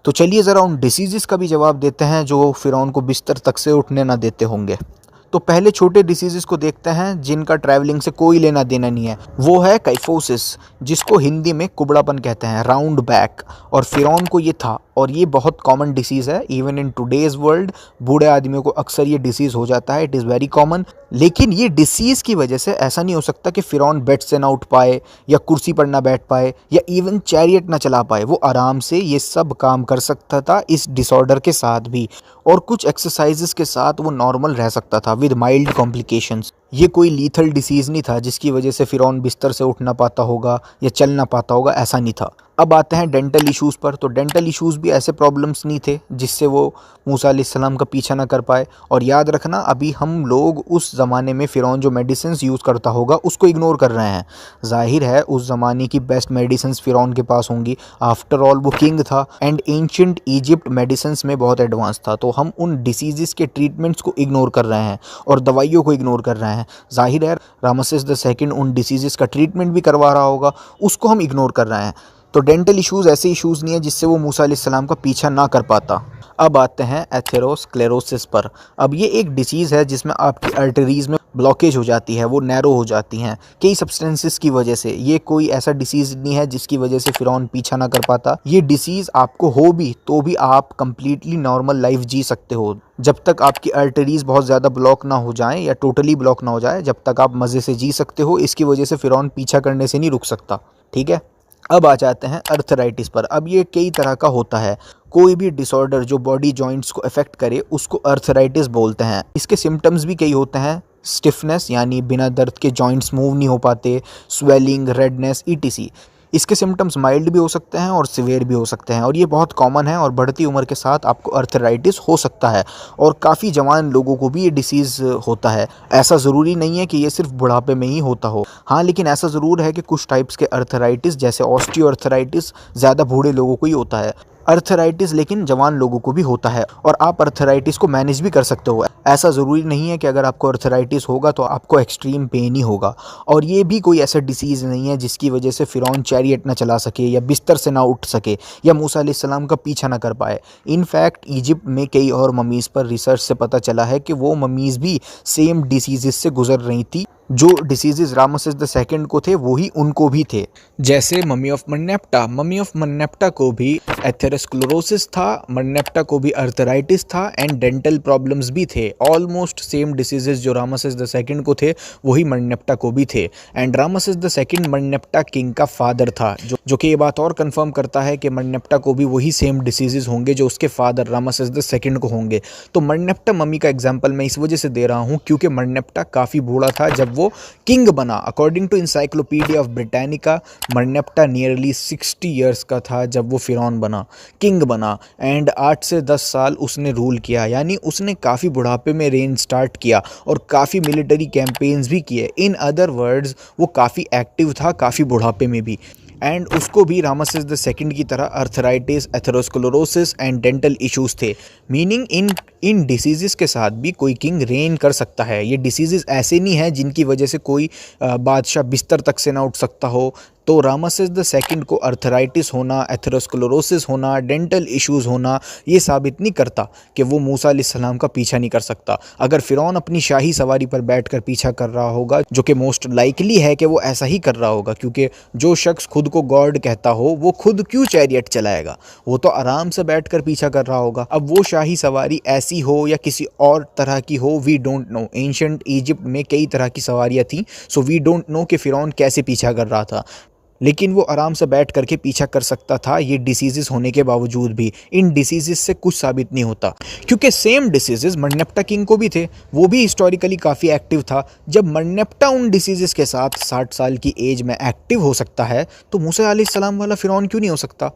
तो चलिए ज़रा उन डिसीज़ेस का भी जवाब देते हैं जो फ़िरौन को बिस्तर तक से उठने ना देते होंगे। तो पहले छोटे डिसीज़ेस को देखते हैं जिनका ट्रैवलिंग से कोई लेना देना नहीं है। वो है काइफोसिस, जिसको हिंदी में कुबड़ापन कहते हैं, राउंड बैक। और फ़िरौन को ये था, और ये बहुत कॉमन डिसीज़ है। इवन इन टुडेज़ वर्ल्ड बूढ़े आदमियों को अक्सर ये डिसीज़ हो जाता है, इट इज़ वेरी कॉमन। लेकिन ये डिसीज़ की वजह से ऐसा नहीं हो सकता कि फ़िरौन बेड से ना उठ पाए या कुर्सी पर ना बैठ पाए या इवन चैरियट ना चला पाए। वो आराम से ये सब काम कर सकता था इस डिसऑर्डर के साथ भी, और कुछ एक्सरसाइजेस के साथ वो नॉर्मल रह सकता था विद माइल्ड कॉम्प्लिकेशंस। ये कोई लीथल डिसीज़ नहीं था जिसकी वजह से फ़िरौन बिस्तर से उठ ना पाता होगा या चल ना पाता होगा, ऐसा नहीं था। अब आते हैं डेंटल इश्यूज़ पर। तो डेंटल इश्यूज़ भी ऐसे प्रॉब्लम्स नहीं थे जिससे वो मूसा अलैहिस्सलाम का पीछा ना कर पाए। और याद रखना, अभी हम लोग उस ज़माने में फ़िरौन जो मेडिसिन्स यूज़ करता होगा उसको इग्नोर कर रहे हैं। ज़ाहिर है उस ज़माने की बेस्ट मेडिसिन्स फ़िरौन के पास होंगी, आफ्टर ऑल वो किंग था एंड एंशिएंट इजिप्ट मेडिसिन्स में बहुत एडवांस था। तो हम उन डिसीज़ के ट्रीटमेंट्स को इग्नोर कर रहे हैं और दवाइयों को इग्नोर कर रहे हैं। ज़ाहिर है रामसेस II उन डिसीज़ का ट्रीटमेंट भी करवा रहा होगा, उसको हम इग्नोर कर रहे हैं। तो डेंटल इश्यूज़ ऐसे इश्यूज़ नहीं है जिससे वो मूसा अलैहिस्सलाम का पीछा ना कर पाता। अब आते हैं एथेरोस्क्लेरोसिस पर। अब ये एक डिसीज़ है जिसमें आपकी आर्टरीज़ में ब्लॉकेज हो जाती है, वो नैरो हो जाती हैं कई सब्सटेंसेस की वजह से। ये कोई ऐसा डिसीज़ नहीं है जिसकी वजह से फ़िरौन पीछा ना कर पाता। ये डिसीज़ आपको हो भी तो भी आप कंप्लीटली नॉर्मल लाइफ जी सकते हो जब तक आपकी आर्टरीज़ बहुत ज़्यादा ब्लॉक ना हो जाएं या टोटली ब्लॉक ना हो जाए, जब तक आप मज़े से जी सकते हो। इसकी वजह से फ़िरौन पीछा करने से नहीं रुक सकता, ठीक है। अब आ जाते हैं अर्थराइटिस पर। अब ये कई तरह का होता है। कोई भी डिसऑर्डर जो बॉडी जॉइंट्स को अफेक्ट करे उसको अर्थराइटिस बोलते हैं। इसके सिम्टम्स भी कई होते हैं। स्टिफनेस यानी बिना दर्द के जॉइंट्स मूव नहीं हो पाते, स्वेलिंग, रेडनेस, ETC। इसके सिम्टम्स माइल्ड भी हो सकते हैं और सिवियर भी हो सकते हैं और ये बहुत कॉमन है और बढ़ती उम्र के साथ आपको अर्थराइटिस हो सकता है और काफ़ी जवान लोगों को भी ये डिसीज़ होता है। ऐसा ज़रूरी नहीं है कि ये सिर्फ बुढ़ापे में ही होता हो। हाँ, लेकिन ऐसा ज़रूर है कि कुछ टाइप्स के अर्थराइटिस जैसे ऑस्टियोआर्थराइटिस ज़्यादा बूढ़े लोगों को ही होता है। अर्थराइटिस लेकिन जवान लोगों को भी होता है और आप अर्थराइटिस को मैनेज भी कर सकते हो। ऐसा ज़रूरी नहीं है कि अगर आपको अर्थराइटिस होगा तो आपको एक्सट्रीम पेन ही होगा। और ये भी कोई ऐसा डिसीज़ नहीं है जिसकी वजह से फ़िरौन चैरियट ना चला सके या बिस्तर से ना उठ सके या मूसा अलैहिस्सलाम का पीछा ना कर पाए। इनफैक्ट इजिप्ट में कई और ममीज़ पर रिसर्च से पता चला है कि वो ममीज़ भी सेम डिसीज़ से गुजर रही थी। जो डिसीज़ रामसेस II को थे वही उनको भी थे। जैसे मम्मी ऑफ मन्नेप्टा, मम्मी ऑफ मन्नेप्टा को भी एथेरोस्क्लेरोसिस था, मन्नेप्टा को भी अर्थराइटिस था एंड डेंटल प्रॉब्लम्स भी थे। ऑलमोस्ट सेम डिसीज़ जो रामसेस II को थे वही मन्नेप्टा को भी थे। एंड रामसेस II मन्नेप्टा किंग का फादर था, जो कि ये बात और कंफर्म करता है कि मन्नेप्टा को भी वही सेम डिसीज़ होंगे जो उसके फादर रामसेस II को होंगे। तो मन्नेप्टा मम्मी का एग्जाम्पल मैं इस वजह से दे रहा हूँ क्योंकि मन्नेप्टा काफ़ी बूढ़ा था जब वो किंग बना। According to encyclopedia of Britannica, Merneptah nearly 60 years का था जब वो फ़िरौन बना, किंग बना एंड 8 से 10 साल उसने रूल किया। यानी उसने काफ़ी बुढ़ापे में रेन स्टार्ट किया और काफ़ी मिलिट्री कैंपेन्स भी किए। इन अदर वर्ड्स वो काफ़ी एक्टिव था काफ़ी बुढ़ापे में भी। एंड उसको भी रामसेस II की तरह arthritis, atherosclerosis and dental issues थे। मीनिंग इन डिसीज़ के साथ भी कोई किंग रेन कर सकता है। ये डिसीज़ ऐसे नहीं है जिनकी वजह से कोई बादशाह बिस्तर तक से ना उठ सकता हो। तो रामसेस II को अर्थराइटिस होना, एथेरोस्क्लेरोसिस होना, डेंटल इश्यूज़ होना ये साबित नहीं करता कि वो मूसा अलैहिस्सलाम का पीछा नहीं कर सकता। अगर फ़िरौन अपनी शाही सवारी पर बैठकर पीछा कर रहा होगा, जो कि मोस्ट लाइकली है कि वो ऐसा ही कर रहा होगा, क्योंकि जो शख्स खुद को गॉड कहता हो वो खुद क्यों चैरियट चलाएगा, वो तो आराम से बैठकर पीछा कर रहा होगा। अब वो शाही सवारी ऐसी हो या किसी और तरह की हो, we don't know. Ancient Egypt में कई तरह की सवारियाँ थीं, सो वी डोंट नो कि फ़िरौन कैसे पीछा कर रहा था, लेकिन वो आराम से बैठ करके पीछा कर सकता था। ये डिसीज़ होने के बावजूद भी इन डिसीज़ से कुछ साबित नहीं होता, क्योंकि सेम डिसीज़ मन्नेप्टा किंग को भी थे। वो भी हिस्टोरिकली काफ़ी एक्टिव था। जब मन्नेप्टा उन डिसीज़ के साथ 60 साल की एज में एक्टिव हो सकता है तो मूसा अलैहिस्सलाम वाला फ़िरौन क्यों नहीं हो सकता।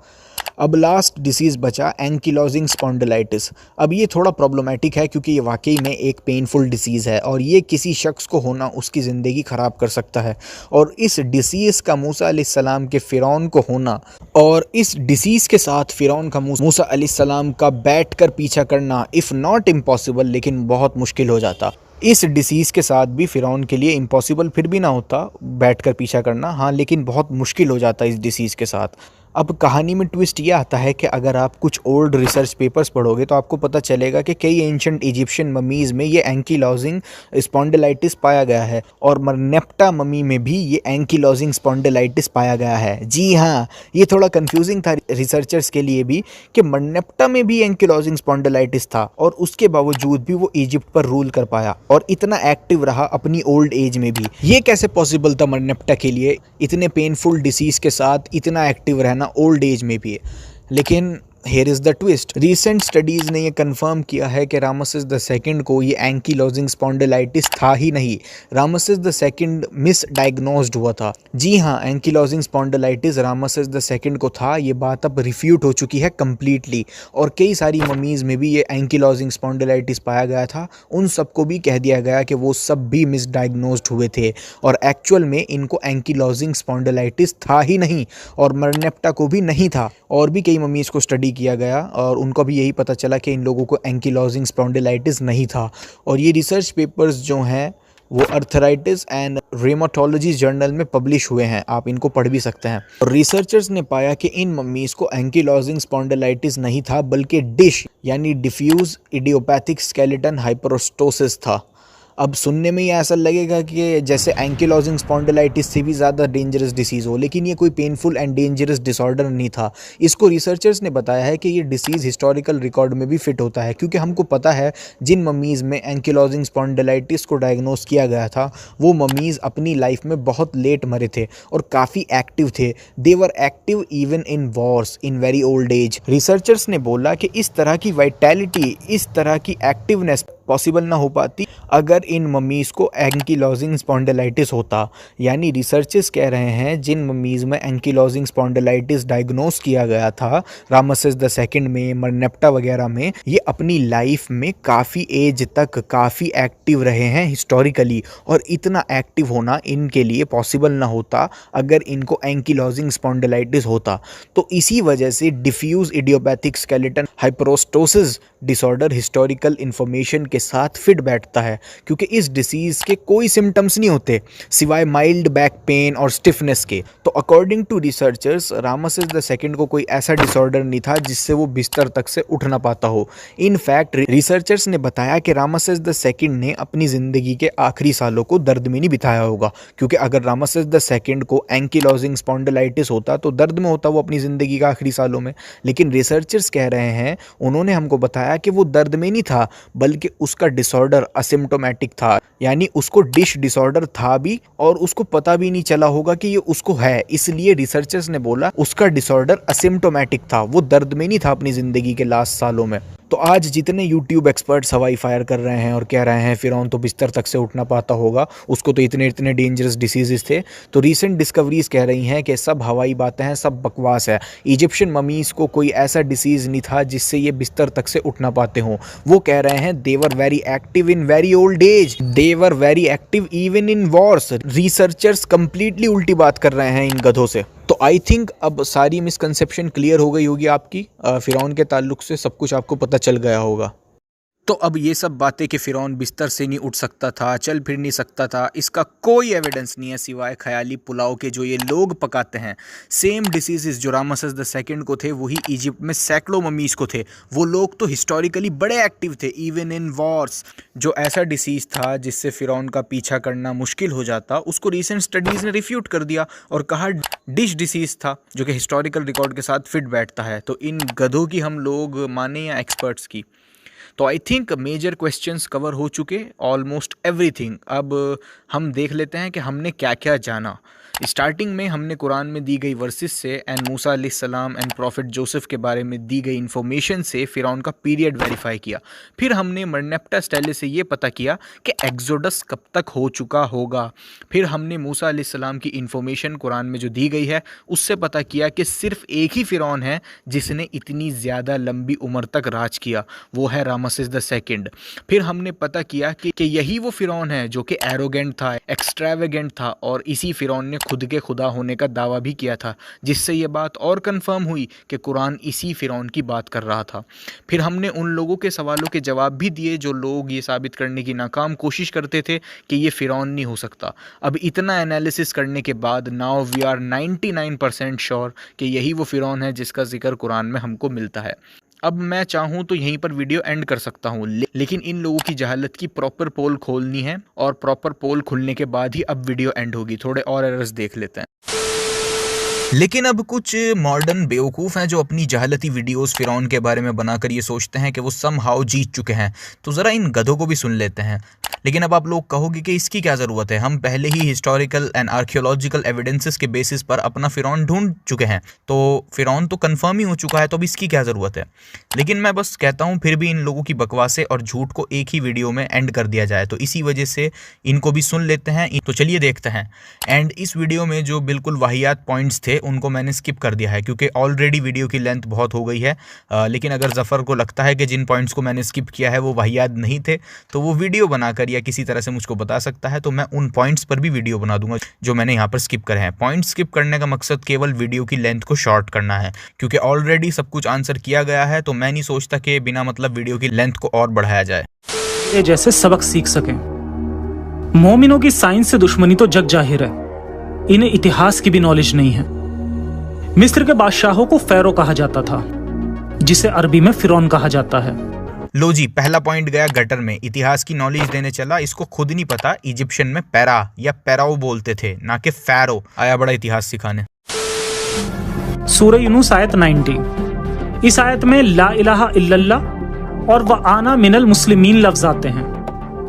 अब लास्ट डिसीज़ बचा एंकिलोजिंग स्पॉन्डिलाइटिस। अब ये थोड़ा प्रॉब्लमेटिक है क्योंकि ये वाकई में एक पेनफुल डिसीज़ है और ये किसी शख्स को होना उसकी ज़िंदगी ख़राब कर सकता है। और इस डिसीज़ का मूसा अलैहिस्सलाम के फ़िरौन को होना और इस डिसीज़ के साथ फ़िरौन का मूसा अलैहिस्सलाम का बैठ कर पीछा करना इफ़ नॉट इम्पॉसिबल लेकिन बहुत मुश्किल हो जाता। इस डिसीज़ के साथ भी फ़िरौन के लिए इम्पॉसिबल फिर भी ना होता बैठकर पीछा करना, हाँ, लेकिन बहुत मुश्किल हो जाता इस डिसीज़ के साथ। अब कहानी में ट्विस्ट ये आता है कि अगर आप कुछ ओल्ड रिसर्च पेपर्स पढ़ोगे तो आपको पता चलेगा कि कई एंशिएंट इजिप्शियन ममीज़ में ये एंकिलोजिंग स्पॉन्डिलाइटिस पाया गया है और मन्नेप्टा ममी में भी ये एंकिलोजिंग स्पॉन्डिलाइटिस पाया गया है। जी हाँ, ये थोड़ा कंफ्यूजिंग था रिसर्चर्स के लिए भी कि मन्नेप्टा में भी एंकिलोजिंग स्पॉन्डिलाइटिस था और उसके बावजूद भी वो इजिप्ट पर रूल कर पाया और इतना एक्टिव रहा अपनी ओल्ड एज में भी। ये कैसे पॉसिबल था मन्नेप्टा के लिए इतने पेनफुल डिसीज़ के साथ इतना एक्टिव रहना ओल्ड एज में भी। लेकिन here is the twist. Recent studies ने ये कंफर्म किया है कि रामसेस द सेकंड को ये एंकीलोजिंग स्पॉन्डिलाइटिस था ही नहीं, Ramses the second misdiagnosed हुआ था। जी हाँ, ankylosing spondylitis Ramses the second को था, ये बात अब रिफ्यूट हो चुकी है कम्प्लीटली। और कई सारी ममीज़ में भी ये एंकीलोजिंग स्पॉन्डिलाइटिस पाया गया था, उन सबको भी कह दिया गया कि वो सब भी मिस डायग्नोस्ड हुए थे और एक्चुअल में इनको एंकीलोजिंग स्पॉन्डिलाइटिस था ही नहीं और मरनेप्टा को भी नहीं था। और भी कई ममीज़ को स्टडी किया गया और उनको भी यही पता चला कि इन लोगों को एंकीलोजिंग स्पॉन्डिलाइटिस नहीं था। और ये रिसर्च पेपर्स जो हैं वो अर्थराइटिस एंड रेमाटोलॉजी जर्नल में पब्लिश हुए हैं, आप इनको पढ़ भी सकते हैं। और रिसर्चर्स ने पाया कि इन मम्मीज़ को एंकीलोजिंग स्पॉन्डिलाइटिस नहीं था बल्कि डिश यानी डिफ्यूज इडियोपैथिक स्केलेटन हाइपरोस्टोसिस था। अब सुनने में ही ऐसा लगेगा कि जैसे एंकीलोजिंग स्पॉन्डिलाइटिस से भी ज़्यादा डेंजरस डिसीज़ हो, लेकिन ये कोई पेनफुल एंड डेंजरस डिसऑर्डर नहीं था। इसको रिसर्चर्स ने बताया है कि ये डिसीज़ हिस्टोरिकल रिकॉर्ड में भी फिट होता है, क्योंकि हमको पता है जिन मम्मीज़ में एंकीलोजिंग स्पॉन्डिलाइटिस को डायग्नोस किया गया था वो मम्मीज़ अपनी लाइफ में बहुत लेट मरे थे और काफ़ी एक्टिव थे। They were active even in wars in very old age. Researchers ने बोला कि इस तरह की वाइटैलिटी, इस तरह की एक्टिवनेस पॉसिबल ना हो पाती अगर इन मम्मीज़ को एंकीलोजिंग स्पॉन्डिलाइटिस होता। यानी रिसर्चर्स कह रहे हैं जिन मम्मीज़ में एंकीलोजिंग स्पॉन्डिलाइटिस डायग्नोस किया गया था रामसेस द सेकंड में, मरनेप्टा वगैरह में, ये अपनी लाइफ में काफ़ी एज तक काफ़ी एक्टिव रहे हैं हिस्टोरिकली, और इतना एक्टिव होना इनके लिए पॉसिबल ना होता अगर इनको एंकीलोजिंग स्पॉन्डिलाइटिस होता। तो इसी वजह से diffuse idiopathic skeleton hyperostosis disorder historical information के साथ फिट बैठता है, क्योंकि इस डिसीज़ के कोई सिम्टम्स नहीं होते सिवाय माइल्ड बैक पेन और स्टिफनेस के। तो according to researchers Ramses the second को कोई ऐसा डिसऑर्डर नहीं था जिससे वो बिस्तर तक से उठ ना पाता हो। इन फैक्ट रिसर्चर्स ने बताया कि रामसेस द सेकंड ने अपनी ज़िंदगी के आखिरी सालों को दर्द में नहीं बिताया होगा, क्योंकि अगर रामसेस द सेकंड को एंकीलोजिंग स्पॉन्डिलाइटिस होता तो दर्द में होता वो अपनी ज़िंदगी के आखिरी सालों में। लेकिन रिसर्चर्स कह रहे हैं, उन्होंने हमको बताया कि वो दर्द में नहीं था बल्कि उसका डिसऑर्डर असिम्प्टोमेटिक था, यानी उसको डिश डिसऑर्डर था भी और उसको पता भी नहीं चला होगा कि ये उसको है। इसलिए रिसर्चर्स ने बोला उसका डिसऑर्डर असिम्प्टोमेटिक था, वो दर्द में नहीं था अपनी ज़िंदगी के लास्ट सालों में। तो आज जितने यूट्यूब एक्सपर्ट्स हवाई फायर कर रहे हैं और कह रहे हैं फिरौन तो बिस्तर तक से उठ ना पाता होगा, उसको तो इतने इतने डेंजरस डिसीजेस थे, तो रीसेंट डिस्कवरीज कह रही हैं कि सब हवाई बातें हैं, सब बकवास है। इजिप्शियन ममीज़ को कोई ऐसा डिसीज़ नहीं था जिससे ये बिस्तर तक से उठ ना पाते हों। वो कह रहे हैं they were very active in very old age, they were very active even in wars. Researchers completely उल्टी बात कर रहे हैं इन गधों से। तो आई थिंक अब सारी मिसकंसेप्शन क्लियर हो गई होगी आपकी, फिरौन के ताल्लुक से सब कुछ आपको पता चल गया होगा। तो अब ये सब बातें कि फिरौन बिस्तर से नहीं उठ सकता था, चल फिर नहीं सकता था, इसका कोई एविडेंस नहीं है सिवाय ख्याली पुलाव के जो ये लोग पकाते हैं। सेम डिसीजेस जो रामसेस द सेकंड को थे वही इजिप्ट में सैकड़ों ममीज़ को थे। वो लोग तो हिस्टोरिकली बड़े एक्टिव थे इवन इन वॉर्स। जो ऐसा डिसीज़ था जिससे फिरौन का पीछा करना मुश्किल हो जाता, उसको रिसेंट स्टडीज़ ने रिफ्यूट कर दिया और कहा डिश डिसीज़ था जो कि हिस्टोरिकल रिकॉर्ड के साथ फिट बैठता है। तो इन गधों की हम लोग माने या एक्सपर्ट्स की? तो I think major questions cover हो चुके, ऑलमोस्ट एवरीथिंग। अब हम देख लेते हैं कि हमने क्या क्या जाना। स्टार्टिंग में हमने कुरान में दी गई वर्सेस से एंड मूसा अलैहिस्सलाम एंड प्रॉफिट जोसेफ के बारे में दी गई इन्फॉर्मेशन से फिरौन का पीरियड वेरीफाई किया। फिर हमने मरनेप्टा स्टेले से ये पता किया कि एक्सोडस कब तक हो चुका होगा। फिर हमने मूसा अलैहिस्सलाम की इन्फॉर्मेशन कुरान में जो दी गई है उससे पता किया कि सिर्फ एक ही फिरौन है जिसने इतनी ज़्यादा लंबी उम्र तक राज किया, वो है रामसेस द सेकंड। फिर हमने पता किया कि यही वो फिरौन है जो कि एरोगेंट था, एक्स्ट्रावेगेंट था, और इसी फिरौन ने खुद के खुदा होने का दावा भी किया था, जिससे ये बात और कंफर्म हुई कि कुरान इसी फिरौन की बात कर रहा था। फिर हमने उन लोगों के सवालों के जवाब भी दिए जो लोग ये साबित करने की नाकाम कोशिश करते थे कि ये फिरौन नहीं हो सकता। अब इतना एनालिसिस करने के बाद नाउ वी आर 99% श्योर कि यही वो फिरौन है जिसका जिक्र कुरान में हमको मिलता है। अब मैं चाहूँ तो यहीं पर वीडियो एंड कर सकता हूँ, लेकिन इन लोगों की जहालत की प्रॉपर पोल खोलनी है और प्रॉपर पोल खुलने के बाद ही अब वीडियो एंड होगी। थोड़े और एरर्स देख लेते हैं। लेकिन अब कुछ मॉडर्न बेवकूफ़ हैं जो अपनी जहालती वीडियोस फिरौन के बारे में बनाकर ये सोचते हैं कि वो समहाउ जीत चुके हैं। तो ज़रा इन गधों को भी सुन लेते हैं। लेकिन अब आप लोग कहोगे कि इसकी क्या ज़रूरत है, हम पहले ही हिस्टोरिकल एंड आर्कियोलॉजिकल एविडेंसेस के बेसिस पर अपना फ़िरौन ढूंढ चुके हैं, तो फ़िरौन तो कंफर्म ही हो चुका है, तो अब इसकी क्या ज़रूरत है। लेकिन मैं बस कहता हूँ फिर भी इन लोगों की बकवासें और झूठ को एक ही वीडियो में एंड कर दिया जाए, तो इसी वजह से इनको भी सुन लेते हैं। तो चलिए देखते हैं। एंड इस वीडियो में जो बिल्कुल वाहियात पॉइंट्स थे उनको मैंने स्किप कर दिया है क्योंकि ऑलरेडी वीडियो की लेंथ बहुत हो गई है। लेकिन अगर ज़फ़र को लगता है कि जिन पॉइंट्स को मैंने स्किप किया है वो वाहियात नहीं थे, तो वो वीडियो बनाकर या किसी तरह से मुझको बता सकता है, तो मैं उन पॉइंट्स पर भी वीडियो बना दूंगा जो मैंने यहाँ पर स्किप करे हैं। पॉइंट स्किप करने का मकसद केवल वीडियो की लेंथ को शॉर्ट करना है, क्योंकि ऑलरेडी सब कुछ आंसर किया गया है, तो मैं नहीं सोचता कि बिना मतलब वीडियो की लेंथ को और बढ़ाया जाए। ये जैसे सबक सीख सकें। मोमिनों की साइंस से दुश्मनी तो जग जाहिर है, इन्हें इतिहास की भी नॉलेज नहीं है। मिस्र के बादशाहों को फ़ैरो कहा जाता था, जिसे अरबी में फ़िरौन कहा जाता है। लो जी, पहला पॉइंट गया गटर में। इतिहास की नॉलेज देने चला, इसको खुद नहीं पता इजिप्शियन में पैरा या पैराओ बोलते थे, ना कि फ़ैरो। आया बड़ा इतिहास सिखाने। सूरह यूनुस आयत 90। इस आयत में ला इलाहा इल्लल्लाह और व आना मिनल मुस्लिमीन लफ्ज आते हैं,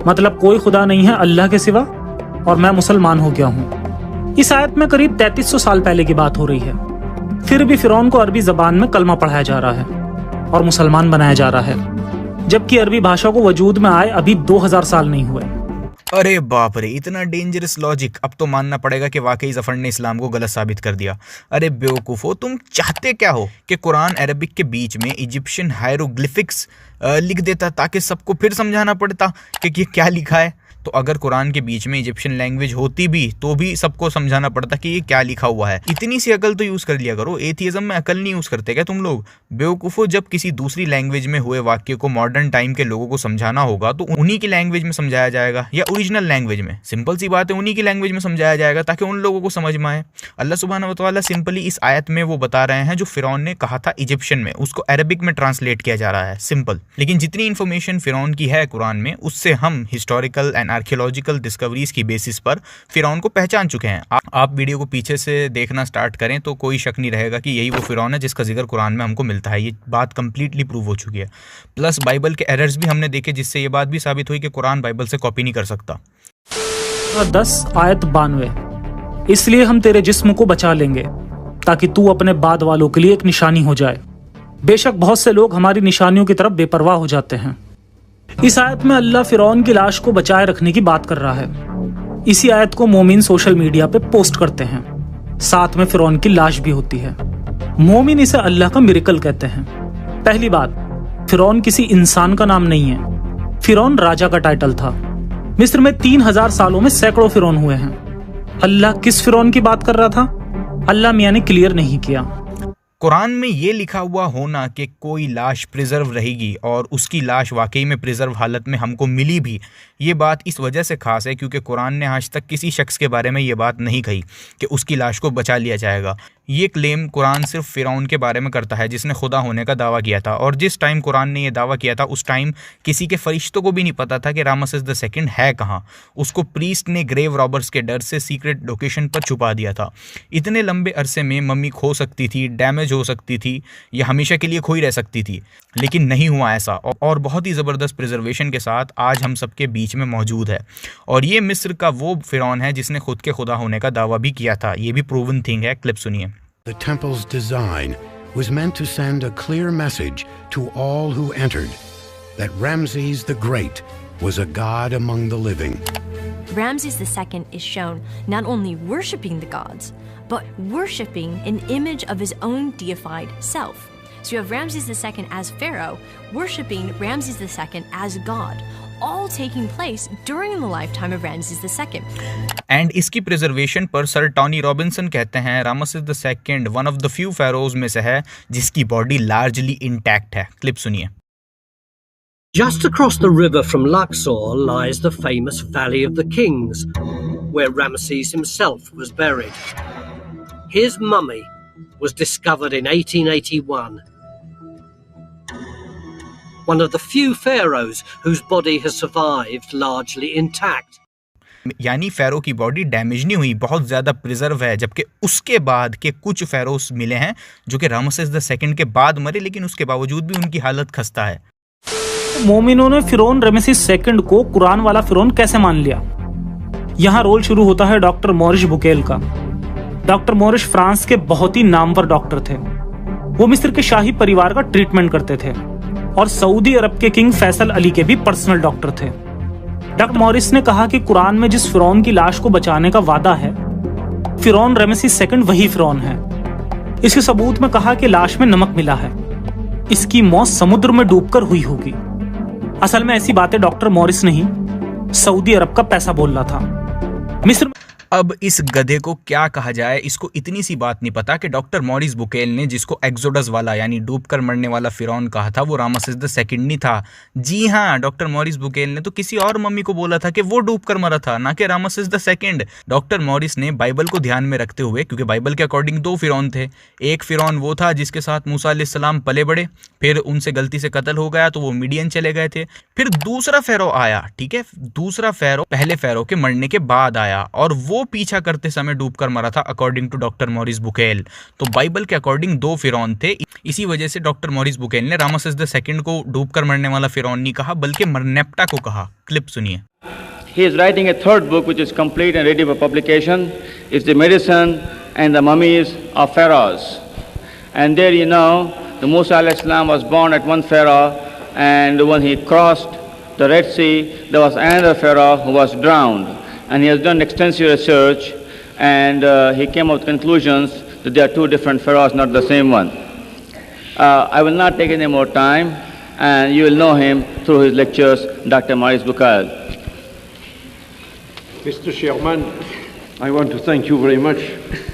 मतलब कोई खुदा नहीं है अल्लाह के सिवा और मैं मुसलमान हो गया हूँ। इस आयत में करीब 3300 साल पहले की बात हो रही है। फिर भी फ़िरौन को अरबी ज़बान में कलमा पढ़ाया जा रहा है और मुसलमान बनाया जा रहा है, जबकि अरबी भाषा को वजूद में आए अभी 2000 साल नहीं हुए। अरे बाप रे, इतना डेंजरस लॉजिक। अब तो मानना पड़ेगा कि वाकई ज़फ़र ने इस्लाम को गलत साबित कर दिया। अरे बेवकूफ़ो, तुम चाहते क्या हो कि कुरान अरबिक के बीच में इजिप्शियन हायरोग्लिफिक्स लिख देता ताकि सबको फिर समझाना पड़ता कि ये क्या लिखा है। तो अगर कुरान के बीच में इजिप्शियन लैंग्वेज होती भी तो भी सबको समझाना पड़ता कि ये क्या लिखा हुआ है। इतनी सी अकल तो यूज़ कर लिया करो। एथियज़म में अकल नहीं यूज़ करते क्या तुम लोग? बेवकूफ़ो, जब किसी दूसरी लैंग्वेज में हुए वाक्य को मॉडर्न टाइम के लोगों को समझाना होगा तो उन्हीं की लैंग्वेज में समझाया जाएगा, या ओरिजिनल लैंग्वेज में। सिंपल सी बात है, उन्हीं की लैंग्वेज में समझाया जाएगा ताकि उन लोगों को समझ में आए। अल्लाह सुब्हानहू व तआला सिंपली इस आयत में वो बता रहे हैं जो फ़िरौन ने कहा था इजिप्शियन में, उसको अरबिक में ट्रांसलेट किया जा रहा है, सिंपल। लेकिन जितनी इन्फॉर्मेशन फ़िरौन की है कुरान में, उससे हम हिस्टोरिकल एंड आर्कियोलॉजिकल डिस्कवरीज की बेसिस पर फ़िरौन को पहचान चुके हैं। आप वीडियो को पीछे से देखना स्टार्ट करें तो कोई शक नहीं रहेगा कि यही वो फ़िरौन है जिसका जिक्र कुरान में हमको मिलता है। ये बात कंप्लीटली प्रूव हो चुकी है। प्लस बाइबल के एरर्स भी हमने देखे, जिससे ये बात भी साबित हुई कि कुरान बाइबल से कॉपी नहीं कर सकता। 10 आयत 92। इसलिए हम तेरे जिस्म को बचा लेंगे ताकि तू अपने बाद वालों के लिए एक निशानी हो जाए। बेशक बहुत से लोग हमारी निशानियों की तरफ बेपरवाह हो जाते हैं। इस आयत में अल्लाह फ़िरौन की लाश को बचाए रखने की बात कर रहा है। इसी आयत को मोमिन सोशल मीडिया पे पोस्ट करते हैं, साथ में फ़िरौन की लाश भी होती है। मोमिन इसे अल्लाह का मिरेकल कहते हैं। पहली बात, फ़िरौन किसी इंसान का नाम नहीं है, फ़िरौन राजा का टाइटल था। मिस्र में 3000 सालों में सैकड़ों फ़िरौन हुए हैं। अल्लाह किस फ़िरौन की बात कर रहा था, अल्लाह मियां ने क्लियर नहीं किया। कुरान में ये लिखा हुआ होना कि कोई लाश प्रिजर्व रहेगी और उसकी लाश वाकई में प्रिजर्व हालत में हमको मिली भी, ये बात इस वजह से ख़ास है क्योंकि कुरान ने आज तक किसी शख्स के बारे में ये बात नहीं कही कि उसकी लाश को बचा लिया जाएगा। ये क्लेम कुरान सिर्फ फ़िरौन के बारे में करता है जिसने खुदा होने का दावा किया था, और जिस टाइम कुरान ने यह दावा किया था उस टाइम किसी के फरिश्तों को भी नहीं पता था कि रामसेस II है कहाँ। उसको प्रीस्ट ने ग्रेव रॉबर्स के डर से सीक्रेट लोकेशन पर छुपा दिया था। इतने लंबे अरसे में मम्मी खो सकती थी, डैमेज हो सकती थी, या हमेशा के लिए खोई रह सकती थी, लेकिन नहीं हुआ ऐसा, और बहुत ही ज़बरदस्त प्रिजर्वेशन के साथ आज हम सबके बीच में मौजूद है। और ये मिस्र का वो फ़िरौन है जिसने खुद के खुदा होने का दावा भी किया था। ये भी प्रूवन थिंग है। क्लिप सुनिए। The temple's design was meant to send a clear message to all who entered that Ramses the Great was a god among the living. Ramses II is shown not only worshipping the gods, but worshipping an image of his own deified self. So you have Ramses II as Pharaoh, worshipping Ramses II as God, all taking place during the lifetime of Ramses II. And इसकी preservation पर sir Tony Robinson कहते हैं Ramses II one of the few pharaohs में से है जिसकी body largely intact है। Clip सुनिए। Just across the river from Luxor lies the famous Valley of the Kings, where Ramses himself was buried. His mummy was discovered in 1881. One of the few pharaohs whose body has survived largely intact. यानी pharaoh की body damage नहीं हुई, बहुत ज़्यादा preserve है, जबकि उसके बाद के कुछ फ़ैरोस मिले हैं जो कि रामसेस II के बाद मरे, लेकिन उसके बावजूद भी उनकी हालत खस्ता है। मोमिनों ने फिरौन रमेसेस सेकंड को कुरान वाला फिरौन कैसे मान लिया? यहाँ रोल शुरू होता है डॉक्टर मॉरिस बुकेल का। डॉक्टर मॉरिस फ्रांस के बहुत ही नामवर डॉक्टर थे। वो मिस्र के शाही परिवार का ट्रीटमेंट करते थे और सऊदी अरब के किंग फैसल अली के भी पर्सनल डॉक्टर थे। डॉक्टर मॉरिस ने कहा कि कुरान में जिस फिरौन की लाश को बचाने का वादा है, फिरौन रमेसेस सेकंड वही फिरौन है। इसके सबूत में कहा कि लाश में नमक मिला है, इसकी मौत समुद्र में डूबकर हुई होगी। असल में ऐसी बातें डॉक्टर मॉरिस नहीं, सऊदी अरब का पैसा बोल रहा था। मिस्र अब इस गधे को क्या कहा जाए, इसको इतनी सी बात नहीं पता कि डॉक्टर मॉरिस बुकेल ने जिसको एक्सोडस वाला यानी डूबकर मरने वाला फिरौन कहा था वो रामसेस द सेकंड नहीं था। जी हाँ, डॉक्टर मॉरिस बुकेल ने तो किसी और मम्मी को बोला था कि वो डूबकर मरा था, ना कि Ramses the second. Doctor Maurice ने बाइबल को ध्यान में रखते हुए, क्योंकि बाइबल के अकॉर्डिंग दो फिरौन थे, एक फिरौन वो था जिसके साथ मूसा अलैहिस्सलाम पले बड़े, फिर उनसे गलती से कत्ल हो गया तो वो मीडियन चले गए थे। फिर दूसरा फेरो आया, ठीक है, दूसरा फेरो पहले फेरो के मरने के बाद आया और वो पीछा करते समय डूबकर मरा था according to doctor Maurice Bucaille. तो बाइबल के अकॉर्डिंग दो फिरौन थे। इसी वजह से डॉक्टर मॉरिस बुकेल ने रामसेस द सेकंड को डूबकर मरने वाला फिरौन नहीं कहा बल्कि मरनेप्टा को कहा। क्लिप सुनिए। He is writing a third book which is complete and ready for publication. It's the medicine and the mummies of pharaohs. And there you know, the Musa alayhi salam was born at one pharaoh, and when he crossed the Red Sea, there was another pharaoh who was drowned. And he has done extensive research, and he came up with conclusions that there are two different pharaohs, not the same one. I will not take any more time, and you will know him through his lectures, Dr. Maurice Bucaille. Mr. Chairman, I want to thank you very much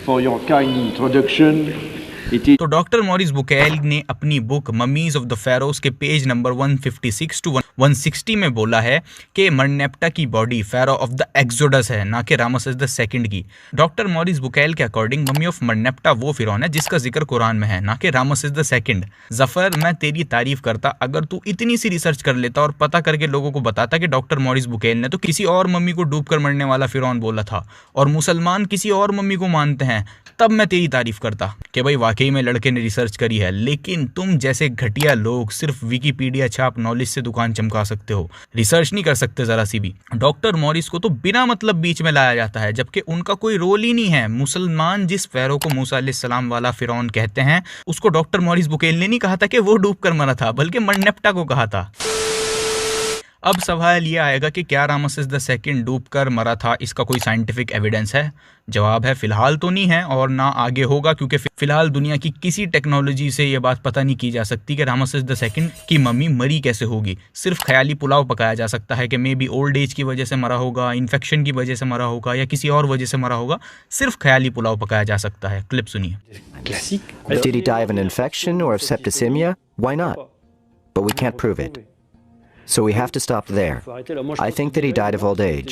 for your kind introduction. तो doctor Maurice Bucaille ने अपनी book mummies of the pharaohs के page number 156 to 160 में बोला है कि Merneptah की body pharaoh of the exodus है, ना कि रामसेस द सेकंड की। डॉक्टर मॉरिस बुकेल के अकॉर्डिंग मम्मी ऑफ मरनेप्टा वो फिरौन है जिसका जिक्र कुरान में है, ना कि रामसेस द सेकंड। जफर, मैं तेरी तारीफ करता अगर तू इतनी सी रिसर्च कर लेता और पता करके लोगों को बताता कि डॉक्टर मॉरिस बुकेल ने तो किसी और मम्मी को डूबकर मरने वाला फिरौन बोला था और मुसलमान किसी और मम्मी को मानते हैं, तब मैं तेरी तारीफ करता कि भाई वाकई में लड़के ने रिसर्च करी है। लेकिन तुम जैसे घटिया लोग सिर्फ विकिपीडिया छाप नॉलेज से दुकान चमका सकते हो, रिसर्च नहीं कर सकते जरा सी भी। डॉक्टर मॉरिस को तो बिना मतलब बीच में लाया जाता है जबकि उनका कोई रोल ही नहीं है। मुसलमान जिस फेरो को मूसा अलैहिस्सलाम वाला फिरौन कहते हैं उसको डॉक्टर मॉरिस बुकेल ने नहीं कहा था कि वो डूबकर मरा था, बल्कि मरनेप्टा को कहा था। अब सवाल ये आएगा कि क्या रामसेस द सेकंड डूबकर मरा था, इसका कोई साइंटिफिक एविडेंस है? जवाब है फिलहाल तो नहीं है और ना आगे होगा, क्योंकि फिलहाल दुनिया की किसी टेक्नोलॉजी से ये बात पता नहीं की जा सकती कि रामसेस द सेकंड की मम्मी मरी कैसे होगी। सिर्फ ख्याली पुलाव पकाया जा सकता है कि मे बी ओल्ड एज की वजह से मरा होगा, इन्फेक्शन की वजह से मरा होगा या किसी और वजह से मरा होगा। सिर्फ ख्याली पुलाव पकाया जा सकता है। क्लिप सुनिए। Did he die of an infection or of septicemia? Why not? But we can't prove it. So we have to stop there. I think that he died of old age.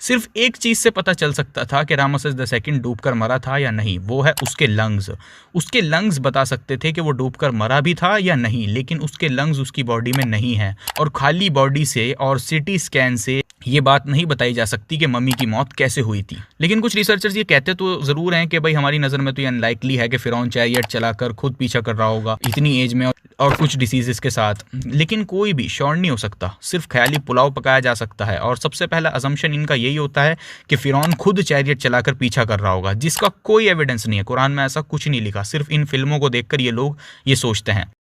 सिर्फ एक चीज से पता चल सकता था कि रामसेस द सेकंड डूबकर मरा था या नहीं, वो है उसके लंग्स। उसके लंग्स बता सकते थे कि वो डूबकर मरा भी था या नहीं, लेकिन उसके लंग्स उसकी बॉडी में नहीं है और खाली बॉडी से और सीटी स्कैन से ये बात नहीं बताई जा सकती कि मम्मी की मौत कैसे हुई थी। लेकिन कुछ रिसर्चर्स ये कहते तो ज़रूर हैं कि भाई हमारी नज़र में तो ये अनलाइकली है कि फिरौन चैरियट चलाकर खुद पीछा कर रहा होगा इतनी एज में और कुछ डिसीजेस के साथ, लेकिन कोई भी श्योर नहीं हो सकता। सिर्फ ख्याली पुलाव पकाया जा सकता है और सबसे पहला असम्पशन इनका यही होता है कि फिरौन खुद चैरियट चलाकर पीछा कर रहा होगा, जिसका कोई एविडेंस नहीं है। कुरान में ऐसा कुछ नहीं लिखा, सिर्फ इन फिल्मों को देखकर ये लोग ये सोचते हैं।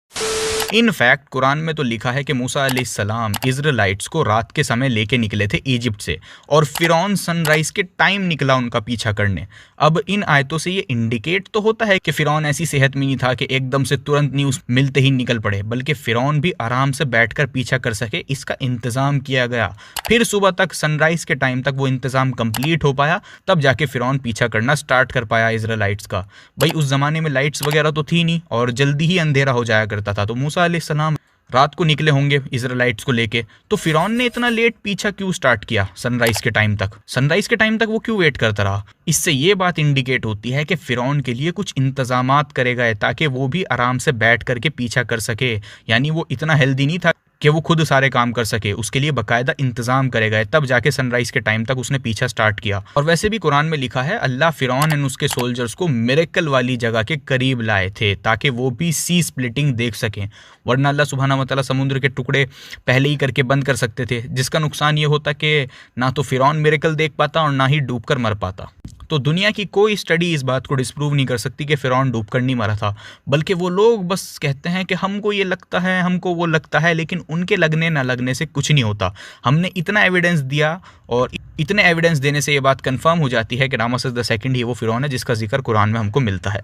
इन फैक्ट कुरान में तो लिखा है कि मूसा अलैहिस्सलाम इज़राइलिट्स को रात के समय लेके निकले थे इजिप्ट से और फिरौन सनराइज के टाइम निकला उनका पीछा करने। अब इन आयतों से ये इंडिकेट तो होता है कि फिरौन ऐसी सेहत में नहीं था कि एकदम से तुरंत न्यूज़ मिलते ही निकल पड़े, बल्कि फिरौन भी आराम से बैठकर पीछा कर सके इसका इंतज़ाम किया गया। फिर सुबह तक सनराइज के टाइम तक वो इंतज़ाम कंप्लीट हो पाया, तब जाके फिरौन पीछा करना स्टार्ट कर पाया इज़राइलिट्स का। भाई उस ज़माने में लाइट्स वगैरह तो थी नहीं और जल्दी ही अंधेरा हो जाया करता था, तो मूसा अलैहिस्सलाम रात को निकले होंगे इज़राइलिट्स को लेके, तो फिरौन ने इतना लेट पीछा क्यों स्टार्ट किया सनराइज के टाइम तक? सनराइज के टाइम तक वो क्यों वेट करता रहा? इससे ये बात इंडिकेट होती है कि फिरौन के लिए कुछ इंतजामात करे गए ताकि वो भी आराम से बैठ करके पीछा कर सके। यानी वो इतना हेल्दी नहीं था कि वो खुद सारे काम कर सके, उसके लिए बाकायदा इंतज़ाम करे गए, तब जाके सनराइज़ के टाइम तक उसने पीछा स्टार्ट किया। और वैसे भी कुरान में लिखा है अल्लाह फ़िरौन एंड उसके सोल्जर्स को मिरेकल वाली जगह के करीब लाए थे ताकि वो भी सी स्प्लिटिंग देख सकें, वरना अल्लाह सुब्हानहू व तआला समुद्र के टुकड़े पहले ही करके बंद कर सकते थे, जिसका नुकसान ये होता कि ना तो फ़िरौन मिरेकल देख पाता और ना ही डूब कर मर पाता। तो दुनिया की कोई स्टडी इस बात को डिस्प्रूव नहीं कर सकती कि फ़िरौन डूबकर नहीं मरा था, बल्कि वो लोग बस कहते हैं कि हमको ये लगता है, हमको वो लगता है, लेकिन उनके लगने ना लगने से कुछ नहीं होता। हमने इतना एविडेंस दिया और इतने एविडेंस देने से ये बात कंफर्म हो जाती है कि रामसेस II ही वो फ़िरौन है जिसका जिक्र कुरान में हमको मिलता है।